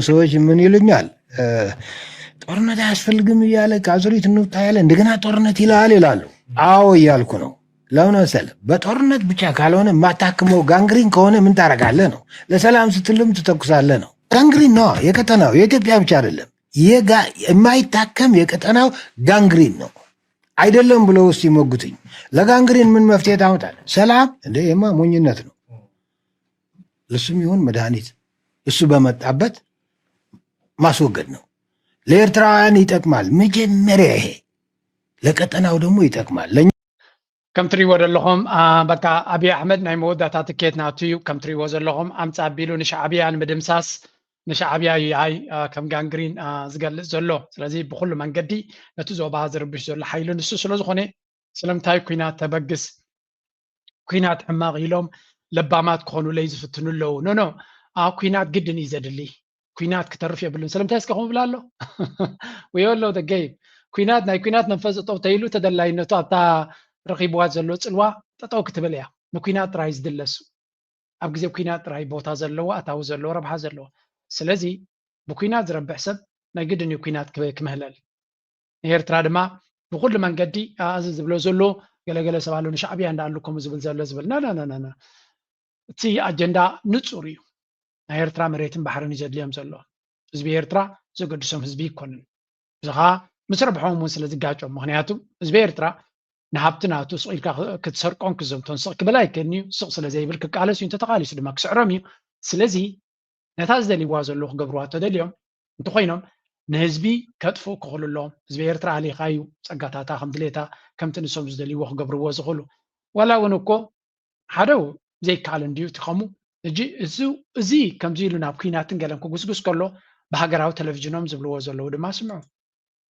ሰዎች ምን ይሉኛል? ጦርነት አያስፈልግም እያለ ከአዙሪት እንውጣ ያለ እንደገና ጦርነት ይላል ይላሉ። አዎ እያልኩ ነው። ለምን መሰለህ? በጦርነት ብቻ ካልሆነ የማታክመው ጋንግሪን ከሆነ ምን ታደርጋለህ ነው። ለሰላም ስትልም ትተኩሳለህ ነው። ጋንግሪን ነው የቀጠናው፣ የኢትዮጵያ ብቻ አይደለም። የማይታከም የቀጠናው ጋንግሪን ነው። አይደለም ብሎ ውስጥ ይሞግቱኝ። ለጋንግሪን ምን መፍትሄ ታመጣል? ሰላም እንደ የማ ሞኝነት ነው። ለሱም ይሁን መድኃኒት እሱ በመጣበት ማስወገድ ነው። ለኤርትራውያን ይጠቅማል። መጀመሪያ ይሄ ለቀጠናው ደግሞ ይጠቅማል። ከም ትሪእዎ ዘለኹም በቃ አብይ አሕመድ ናይ መወዳእታ ትኬት ናቱ እዩ። ከም ትሪእዎ ዘለኹም ኣምፃ ኣቢሉ ንሻዕብያ ንምድምሳስ ንሻዕብያ ያይ ከም ጋንግሪን ዝገልጽ ዘሎ። ስለዚ ብኩሉ መንገዲ ነቲ ዞባ ዝርብሽ ዘሎ ሓይሊ ንሱ ስለዝኾነ ስለምንታይ ኩናት ተበግስ ኩናት ሕማቕ ኢሎም ለባማት ክኾኑ ለይ ዝፍትኑ ኣለዉ። ኖ ኩናት ግድን እዩ ዘድሊ ኩናት ክተርፍ የብሉን። ስለምንታይ እስከ ከምኡ ብላ ኣሎ ወየሎ ደገይም ኩናት ናይ ኩናት መንፈስ ጠጠው ተይሉ ተደላይነቱ ኣብታ ረኺብዋ ዘሎ ፅልዋ ጠጠው ክትብል እያ። ንኩናት ጥራይ ዝድለሱ ኣብ ግዜ ኩናት ጥራይ ቦታ ዘለዎ ኣታዊ ዘለዎ ረብሓ ዘለዎ። ስለዚ ብኩናት ዝረብሕ ሰብ ናይ ግድን እዩ ኩናት ክምህለል። ንኤርትራ ድማ ብኩሉ መንገዲ እዚ ዝብሎ ዘሎ ገለገለ ሰብ ኣሎ ንሻዕብያ እንዳኣሉ ከምኡ ዝብል ዘሎ ዝብል ናናናና እቲ ኣጀንዳ ንፁር እዩ። ናይ ኤርትራ መሬትን ባሕርን እዩ ዘድልዮም ዘሎ። ህዝቢ ኤርትራ ዘገድሶም ህዝቢ ይኮንን። እዚ ከዓ ምስ ረብሖም እውን ስለ ዝጋጮም። ምክንያቱ ህዝቢ ኤርትራ ንሃብቲ ናቱ ስቕ ኢልካ ክትሰርቆን ክዘምቶን ስቕ ክብል ኣይከኒ እዩ። ስቕ ስለዘይብል ክቃለስ እዩ እንተተቃሊሱ ድማ ክስዕሮም እዩ። ስለዚ ነታ ዝደልይዋ ዘለዉ ክገብርዋ ተደልዮም እንተኮይኖም ንህዝቢ ከጥፍኡ ክኽእሉ ኣለዎም። ህዝቢ ኤርትራ ኣሊኻ እዩ ፀጋታታ ከም ድሌታ ከምቲ ንሶም ዝደልይዎ ክገብርዎ ዝኽእሉ። ዋላ እውን እኮ ሓደው ዘይከኣል እንድዩ እቲ ከምኡ እዚ ከምዚ ኢሉ ናብ ኩናትን ገለን ክጉስጉስ ከሎ በሀገራዊ ቴሌቪዥኖም ዝብልዎ ዘለዉ ድማ ስምዑ።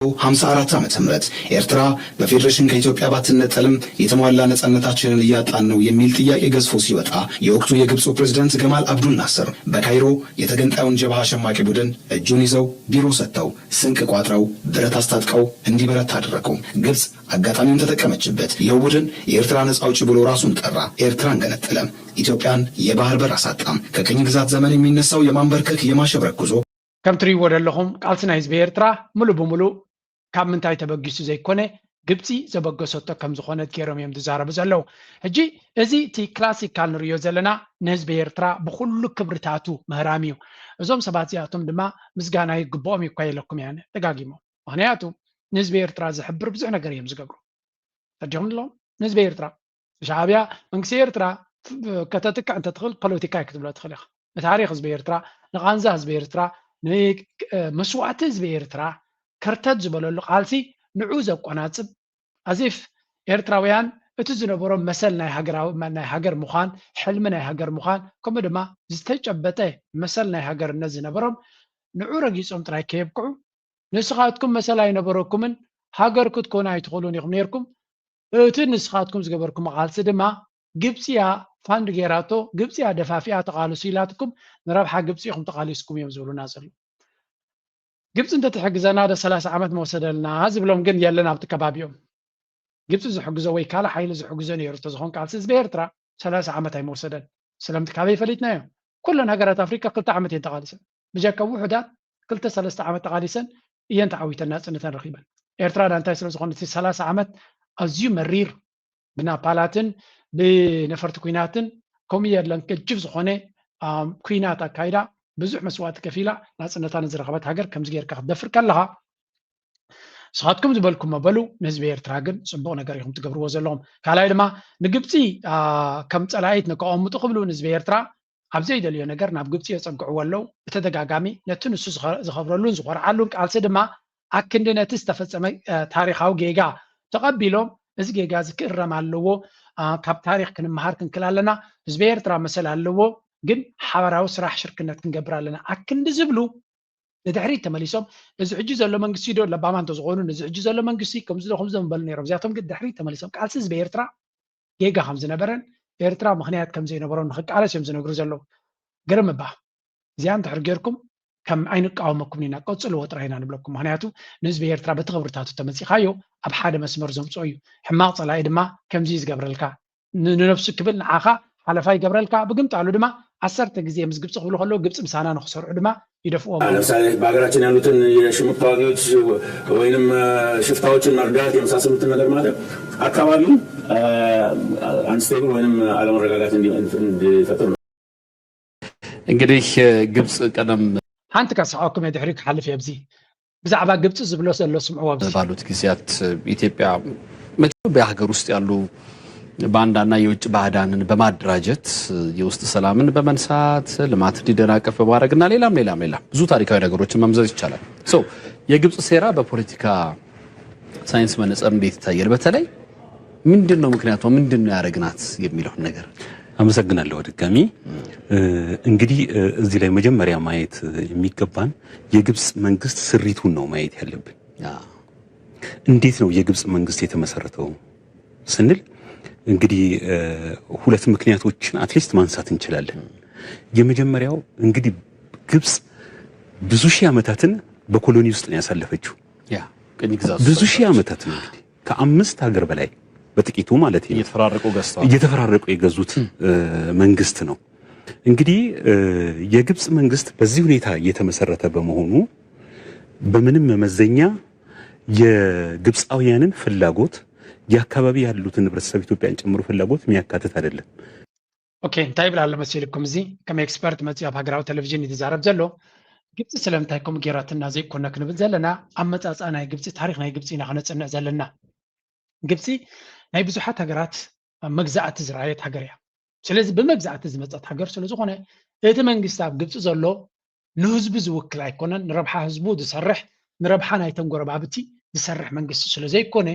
54 ዓመተ ምህረት ኤርትራ በፌዴሬሽን ከኢትዮጵያ ባትነጠልም የተሟላ ነጻነታችንን እያጣን ነው የሚል ጥያቄ ገዝፎ ሲወጣ የወቅቱ የግብፁ ፕሬዝዳንት ገማል አብዱል ናስር በካይሮ የተገንጣዩን ጀብሃ ሸማቂ ቡድን እጁን ይዘው ቢሮ ሰጥተው ስንቅ ቋጥረው ብረት አስታጥቀው እንዲበረታ አደረጉ። ግብፅ አጋጣሚውን ተጠቀመችበት። ይኸው ቡድን የኤርትራ ነጻ አውጪ ብሎ ራሱን ጠራ። ኤርትራን ገነጠለ። ኢትዮጵያን የባህር በር አሳጣም። ከቅኝ ግዛት ዘመን የሚነሳው የማንበርከክ የማሸብረክ ጉዞ ከም ትሪእዎ ዘለኹም ቃልሲ ናይ ህዝቢ ኤርትራ ሙሉ ብሙሉ ካብ ምንታይ ተበጊሱ ዘይኮነ ግብፂ ዘበገሰቶ ከም ዝኾነት ገይሮም እዮም ዝዛረቡ ዘለዉ። ሕጂ እዚ እቲ ክላሲካል ንሪዮ ዘለና ንህዝቢ ኤርትራ ብኩሉ ክብርታቱ ምህራም እዩ። እዞም ሰባት እዚኣቶም ድማ ምስጋና ይግብኦም እኳ የለኩም እያ ደጋጊሞም። ምክንያቱ ንህዝቢ ኤርትራ ዝሕብር ብዙሕ ነገር እዮም ዝገብሩ። ተዲኹም ኣለዎም ንህዝቢ ኤርትራ ሻዕብያ መንግስቲ ኤርትራ ከተጥቅዕ እንተትኽእል ፖለቲካ ክትብሎ ትኽእል ኢኻ። ንታሪክ ህዝቢ ኤርትራ ንቃንዛ ህዝቢ ኤርትራ ንመስዋዕቲ ህዝቢ ኤርትራ ከርተት ዝበለሉ ቃልሲ ንዑ ዘቆናፅብ ኣዚፍ ኤርትራውያን እቲ ዝነበሮም መሰል ናይ ሃገር ምዃን ሕልሚ ናይ ሃገር ምዃን ከምኡ ድማ ዝተጨበጠ መሰል ናይ ሃገርነት ዝነበሮም ንዑ ረጊፆም ጥራይ ከየብክዑ ንስኻትኩም መሰል ኣይነበረኩምን ሃገር ክትኮኑ ኣይትኽእሉን ኢኹም ነርኩም እቲ ንስኻትኩም ዝገበርኩም ቃልሲ ድማ ግብፅያ ፋንድ ጌራቶ ግብፅያ ደፋፊያ ተቃልሱ ኢላትኩም ንረብሓ ግብፂ ኢኹም ተቃሊስኩም እዮም ዝብሉና ዘሎ። ግብፅ እንተትሕግዘና ደ 30 ዓመት መወሰደልና ዝብሎም ግን የለን ኣብቲ ከባቢኦም ግብፂ ዝሕግዞ ወይ ካልእ ሓይሊ ዝሕግዞ ነይሩ ተዝኾን ቃልሲ ህዝቢ ኤርትራ 30 ዓመት ኣይመወሰደን። ስለምቲ ካበይ ፈሊጥናዮ? ኩለን ሃገራት ኣፍሪካ 2 ዓመት እየን ተቃሊሰን ብጀካ ውሕዳት 2-3 ዓመት ተቃሊሰን እየን ተዓዊተን ናፅነተን ረኺበን። ኤርትራ ዳንታይ ስለዝኾነ እቲ 30 ዓመት ኣዝዩ መሪር ብናፓላትን ብነፈርቲ ኩናትን ከምኡ የለን ገጅፍ ዝኾነ ኩናት ኣካይዳ ብዙሕ መስዋዕቲ ከፊላ ናፅነታ ንዝረኸበት ሃገር ከምዚ ጌርካ ክትደፍር ከለኻ ንስኻትኩም ዝበልኩም መበሉ ንህዝቢ ኤርትራ ግን ፅቡቕ ነገር ኢኹም ትገብርዎ ዘለኹም። ካልኣይ ድማ ንግብፂ ከም ፀላኢት ንከቐምጡ ክብሉ ንህዝቢ ኤርትራ ኣብ ዘይደልዮ ነገር ናብ ግብፂ የፀግዕዎ ኣለው። ብተደጋጋሚ ነቲ ንሱ ዝኸብረሉን ዝኮርዓሉን ቃልሲ ድማ ኣክንዲ ነቲ ዝተፈፀመ ታሪካዊ ጌጋ ተቐቢሎም እዚ ጌጋ ዝክእረም ኣለዎ። ካብ ታሪክ ክንመሃር ክንክል ኣለና። ህዝቢ ኤርትራ መሰል ኣለዎ ግን ሓበራዊ ስራሕ ሽርክነት ክንገብር ኣለና ኣክንዲ ዝብሉ ንድሕሪት ተመሊሶም እዚ ሕጂ ዘሎ መንግስቲ ዶ ለባማ እንተዝኾኑ እዚ ሕጂ ዘሎ መንግስቲ ከምዚ ዘንበሉ ነይሮም። እዚኣቶም ግን ድሕሪት ተመሊሶም ቃልሲ ህዝቢ ኤርትራ ጌጋ ከም ዝነበረን ኤርትራ ምክንያት ከም ዘይነበሮን ንክቃለስ እዮም ዝነግሩ ዘለዉ። ገርም እባ እዚኣ እንድሕር ጌርኩም ከም ኣይንቃወመኩም ኢና ቀፅልዎ ጥራይና ንብለኩም። ምክንያቱ ንህዝቢ ኤርትራ በቲ ክብርታቱ ተመፂኻዮ ኣብ ሓደ መስመር ዘምፅኦ እዩ። ሕማቕ ፀላኢ ድማ ከምዚ ዝገብረልካ ንነፍሱ ክብል ንዓኻ ሓለፋ ይገብረልካ ብግምጣሉ ድማ 10 ግዜ ምስ ግብፂ ክብሉ ከለዉ ግብፂ ምሳና ንክሰርዑ ድማ يدفعوا ለምሳሌ በሀገራችን ያሉትን የሽምቅ ተዋጊዎች ወይንም ሽፍታዎችን መርዳት የመሳሰሉትን ነገር ማለት አካባቢው አንስቴብል ወይንም አለመረጋጋት እንዲፈጠር ነው። እንግዲህ ግብጽ ቀደም ሓንቲ ከስዓኩም የድሕሪክ ሓልፍ የብዚ ብዛዕባ ግብጽ ዝብሎ ዘሎ ስምዕዎ ባሉት ጊዜያት ኢትዮጵያ በሀገር ውስጥ ያሉ ባንዳና የውጭ ባዕዳንን በማደራጀት የውስጥ ሰላምን በመንሳት ልማት እንዲደናቀፍ በማድረግና ሌላም ብዙ ታሪካዊ ነገሮችን መምዘዝ ይቻላል። የግብጽ ሴራ በፖለቲካ ሳይንስ መነጽር እንዴት ይታያል? በተለይ ምንድነው ምክንያቱ ምንድነው ያረግናት የሚለው ነገር። አመሰግናለሁ ድጋሚ። እንግዲህ እዚህ ላይ መጀመሪያ ማየት የሚገባን የግብጽ መንግስት ስሪቱን ነው ማየት ያለብን። እንዴት ነው የግብጽ መንግስት የተመሰረተው ስንል እንግዲህ ሁለት ምክንያቶችን አትሊስት ማንሳት እንችላለን። የመጀመሪያው እንግዲህ ግብጽ ብዙ ሺህ ዓመታትን በኮሎኒ ውስጥ ነው ያሳለፈችው። ብዙ ሺህ ዓመታትን እንግዲህ ከ5 ሀገር በላይ በጥቂቱ ማለት ነው እየተፈራረቁ የገዙት መንግስት ነው። እንግዲህ የግብጽ መንግስት በዚህ ሁኔታ እየተመሰረተ በመሆኑ በምንም መመዘኛ የግብጻውያንን ፍላጎት የአካባቢ ያሉትን ህብረተሰብ ኢትዮጵያን ጨምሮ ፍላጎት የሚያካትት አይደለም። ኦኬ እንታይ ብላ ለመስልኩም እዚ ከም ኤክስፐርት መጽያ ሀገራዊ ቴሌቪዥን ይዛረብ ዘሎ ግብጽ ስለምንታይኩም ጌራትና ዘይኮነ ክንብል ዘለና አመጻጻ ናይ ግብጽ ታሪክ ናይ ግብጽ ኢና ከነጽንዕ ዘለና። ግብጽ ናይ ብዙሓት ሃገራት መግዛእቲ ዝራየት ሃገር እያ። ስለዚ ብመግዛእቲ ዝመጸት ሃገር ስለዝኾነ እቲ መንግስቲ ኣብ ግብጽ ዘሎ ንህዝቡ ዝውክል ኣይኮነን፣ ንረብሓ ህዝቡ ዝሰርሕ ንረብሓ ናይቶም ጎረባብቲ ዝሰርሕ መንግስቲ ስለዘይኮነ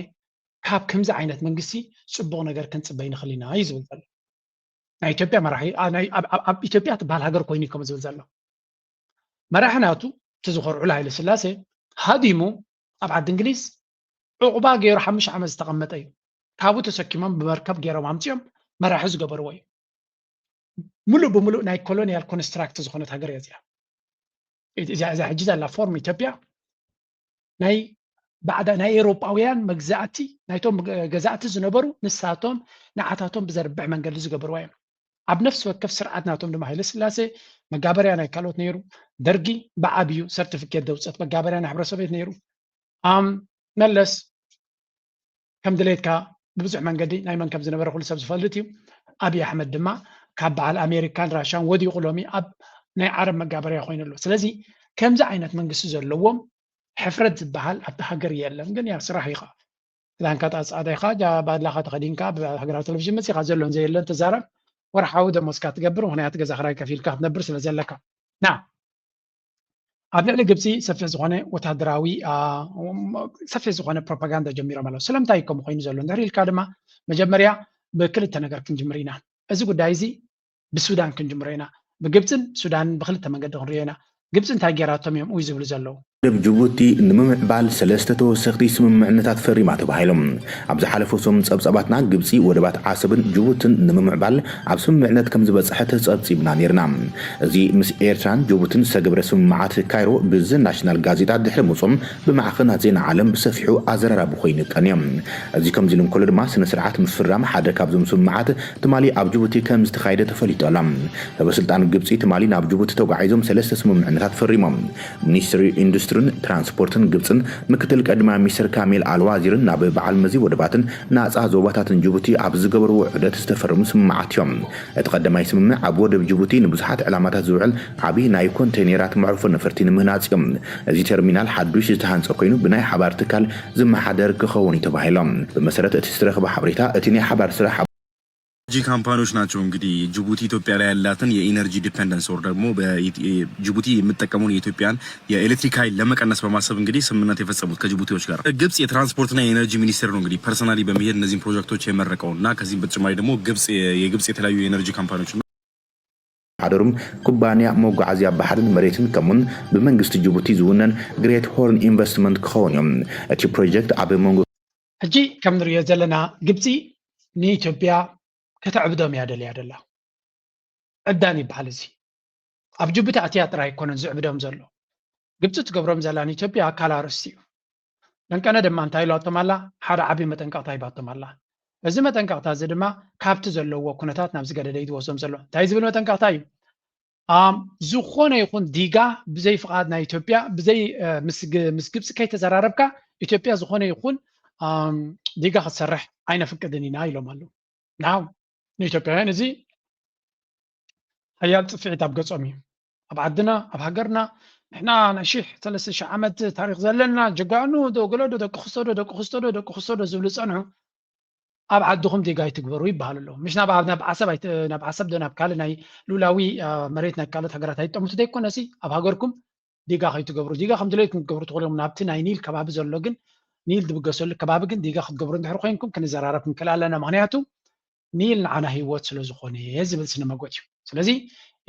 ካብ ከምዚ ዓይነት መንግስቲ ጽቡቕ ነገር ክንጽበይ ንኽእል ኢና እዩ ዝብል ዘሎ። ናይ ኢትዮጵያ መራሒ ኣብ ኢትዮጵያ ትበሃል ሃገር ኮይኑ ከም ዝብል ዘሎ መራሒ ናቱ እቲ ዝኸርዑ ሃይለ ስላሴ ሃዲሙ ኣብ ዓዲ እንግሊዝ ዕቑባ ገይሩ 5 ዓመት ዝተቐመጠ እዩ። ካብኡ ተሰኪሞም ብመርከብ ገይሮም ኣምፂኦም መራሒ ዝገበርዎ እዩ። ሙሉእ ብሙሉእ ናይ ኮሎኒያል ኮንስትራክት ዝኾነት ሃገር እያ እዚኣ። እዛ ሕጂ ዘላ ፎርም ኢትዮጵያ ናይ بعد ናይ ኤውሮጳውያን መግዛእቲ ናይቶም ገዛእቲ ዝነበሩ ንሳቶም ንዓታቶም ብዘርብዕ መንገዲ ዝገበርዋ እዮም። ኣብ ነፍሲ ወከፍ ስርዓት ናቶም ድማ ሃይለ ስላሴ መጋበርያ ናይ ካልኦት ነይሩ። ደርጊ ብዓብዩ ሰርቲፊኬት ደውፀት መጋበርያ ናይ ሕብረተሰብ ቤት ነይሩ። መለስ ከም ድሌትካ ብብዙሕ መንገዲ ናይ መን ከም ዝነበረ ኩሉ ሰብ ዝፈልጥ እዩ። ኣብይ ኣሕመድ ድማ ካብ በዓል ኣሜሪካን ራሻን ወዲቑ ሎሚ ኣብ ናይ ዓረብ መጋበርያ ኮይኑ ኣሎ። ስለዚ ከምዚ ዓይነት መንግስቲ ዘለዎም ሕፍረት ዝበሃል ኣብ ሃገር የለን። ግን ያ ስራሕ ኢኻ ክዳንካ ጣጻዕዳ ኢኻ ባድላኻ ተኸዲንካ ብሃገራዊ ቴሌቪዥን መፂኻ ዘሎን ዘየለን ትዛረብ ወርሓዊ ደሞዝካ ትገብር ምክንያቱ ገዛ ክራይ ከፊልካ ክትነብር ስለ ዘለካ ና ኣብ ልዕሊ ግብፂ ሰፊሕ ዝኾነ ወታደራዊ ሰፊሕ ዝኾነ ፕሮፓጋንዳ ጀሚሮም ኣለዉ። ስለምንታይ ከምኡ ኮይኑ ዘሎ እንድሕር ኢልካ ድማ መጀመርያ ብክልተ ነገር ክንጅምር ኢና። እዚ ጉዳይ እዚ ብሱዳን ክንጅምሮ ኢና። ብግብፅን ሱዳንን ብክልተ መንገዲ ክንሪኦ ኢና። ግብፅ እንታይ ጌራቶም እዮም እዩ ዝብሉ ዘለዉ ደብ ጅቡቲ ንምምዕባል ሰለስተ ተወሰኽቲ ስምምዕነታት ፈሪማ ተባሂሎም ኣብ ዝሓለፈቶም ጸብጸባትና ግብፂ ወደባት ዓሰብን ጅቡትን ንምምዕባል ኣብ ስምምዕነት ከም ዝበፅሐ ተጸብጺብና ነርና። እዚ ምስ ኤርትራን ጅቡትን ዝተገብረ ስምምዓት ካይሮ ብዚ ናሽናል ጋዜጣ ድሕሪ ምጾም ብማዕኸናት ዜና ዓለም ብሰፊሑ ኣዘራራቢ ኮይኑ ቀንዮም። እዚ ከምዚ ኢሎም ከሎ ድማ ስነ ስርዓት ምፍራም ሓደ ካብዞም ስምምዓት ትማሊ ኣብ ጅቡቲ ከም ዝተኻየደ ተፈሊጡ ኣላ። ሰበስልጣን ግብፂ ትማሊ ናብ ጅቡቲ ተጓዒዞም ሰለስተ ስምምዕነታት ፈሪሞም። ሚኒስትሪ ኢንዱስትሪ ትራንስፖርትን ግብፅን ምክትል ቀዳማይ ሚኒስትር ካሚል አልዋዚርን ናብ በዓል መዚ ወደባትን ናፃ ዞባታትን ጅቡቲ ኣብ ዝገበርዎ ዑደት ዝተፈረሙ ስምምዓት እዮም። እቲ ቀዳማይ ስምምዕ ኣብ ወደብ ጅቡቲ ንብዙሓት ዕላማታት ዝውዕል ዓብይ ናይ ኮንቴይነራት መዕርፎ ነፈርቲ ንምህናፅ እዮም። እዚ ተርሚናል ሓዱሽ ዝተሃንፀ ኮይኑ ብናይ ሓባር ትካል ዝመሓደር ክኸውን እዩ ተባሂሎም። ብመሰረት እቲ ዝተረኸበ ሓበሬታ እቲ ናይ ሓባር ስራሕ ኤነርጂ ካምፓኒዎች ናቸው እንግዲህ ጅቡቲ ኢትዮጵያ ላይ ያላትን የኢነርጂ ዲፔንደንስ ወር ደግሞ በጅቡቲ የምትጠቀመውን የኢትዮጵያን የኤሌክትሪክ ኃይል ለመቀነስ በማሰብ እንግዲህ ስምምነት የፈጸሙት ከጅቡቲዎች ጋር። ግብጽ የትራንስፖርትና የኤነርጂ ሚኒስቴር ነው እንግዲህ ፐርሰናሊ በመሄድ እነዚህን ፕሮጀክቶች የመረቀውና ከዚህም በተጨማሪ ደግሞ የግብጽ የተለያዩ የኤነርጂ ካምፓኒዎች ሓደሩም ኩባንያ መጓዓዝያ ባሕርን መሬትን ከምኡን ብመንግስቲ ጅቡቲ ዝውነን ግሬት ሆርን ኢንቨስትመንት ክኸውን እዮም። እቲ ፕሮጀክት ኣብ መንጎ ሕጂ ከም ንሪኦ ዘለና ግብፂ ንኢትዮጵያ ከተዕብዶም እያ ደልያ ደላ ዕዳን ይበሃል። እዚ ኣብ ጅቡቲ ኣትያ ጥራይ ኣይኮነን ዝዕብዶም ዘሎ ግብፂ ትገብሮም ዘላ ንኢትዮጵያ ኣካል ኣርእስቲ እዩ። ደንቀነ ድማ እንታይ ኢሏቶም ኣላ ሓደ ዓብዪ መጠንቀቕታ ይባቶም ኣላ። እዚ መጠንቀቕታ እዚ ድማ ካብቲ ዘለዎ ኩነታት ናብ ዝገደደ ይወስዶም ዘሎ እንታይ ዝብል መጠንቀቕታ እዩ? ዝኾነ ይኹን ዲጋ ብዘይ ፍቃድ ናይ ኢትዮጵያ ብዘይ ምስ ግብፂ ከይተዘራረብካ ኢትዮጵያ ዝኾነ ይኹን ዲጋ ክትሰርሕ ኣይነፍቅድን ኢና ኢሎም ኣለዉ ናው ንኢትዮጵያውያን እዚ ሓያል ፅፍዒት ኣብ ገጾም እዩ ኣብ ዓድና ኣብ ሃገርና ንሕና ናይ 1300 ዓመት ታሪክ ዘለና ጀጋኑ ደገለዶ ደቂ ክስቶዶ ዝብሉ ፀንሑ ኣብ ዓድኹም ዲጋ ይትግበሩ ይበሃል ኣለዉ ምሽ ናብ ዓሰብ ዶ ናብ ካልእ ናይ ሉላዊ መሬት ናይ ካልኦት ሃገራት ኣይጠምቱ ዘይኮነሲ ኣብ ሃገርኩም ዲጋ ከይትገብሩ ዲጋ ከም ድሌትኩም ክትገብሩ ትኽእሉ ናብቲ ናይ ኒል ከባቢ ዘሎ ግን ኒል ዝብገሰሉ ከባቢ ግን ዲጋ ክትገብሩ እንድሕር ኮይንኩም ክንዘራረብ ክንክእል ኣለና ምክንያቱ ኒል ንዓና ሂወት ስለ ዝኾነ ዝብል ስነ መጎት እዩ ስለዚ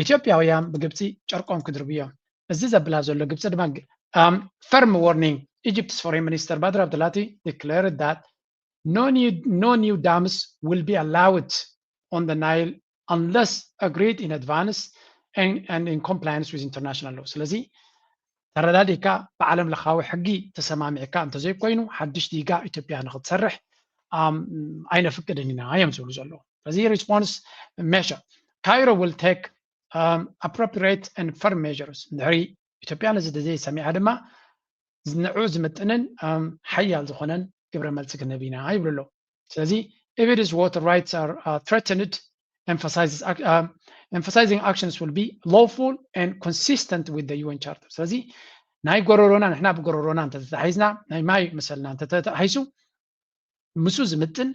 ኢትዮጵያውያን ብግብፂ ጨርቆም ክድርቡ እዮም እዚ ዘብላ ዘሎ ግብፂ ድማ firm warning Egypt's foreign minister Badr Abdelati declared that no new dams will be allowed on the Nile unless agreed in advance and in compliance with international law. ስለዚ ተረዳዲካ ብዓለም ለኻዊ ሕጊ ተሰማሚዕካ እንተዘይኮይኑ ሓድሽ ዲጋ ኢትዮጵያ ንክትሰርሕ ኣይነፍቅድን ኢና እዮም ዝብሉ ዘለዉ ስለዚ response measure Cairo will take appropriate and firm measures ድሕሪ ኢትዮጵያ ነዚ ዘይ ሰሚዓ ድማ ንዑ ዝምጥንን ሓያል ዝኾነን ግብረ መልሲ ክንህብ ኢና ይብሉ ኣለዉ ስለዚ if it is water rights are threatened emphasizing actions will be lawful and consistent with the UN Charter ስለዚ ናይ ጎረሮና ንሕና ብጎረሮና እንተተሓሒዝና ናይ ማይ መሰልና እንተተሓሒሱ ምሱ ዝምጥን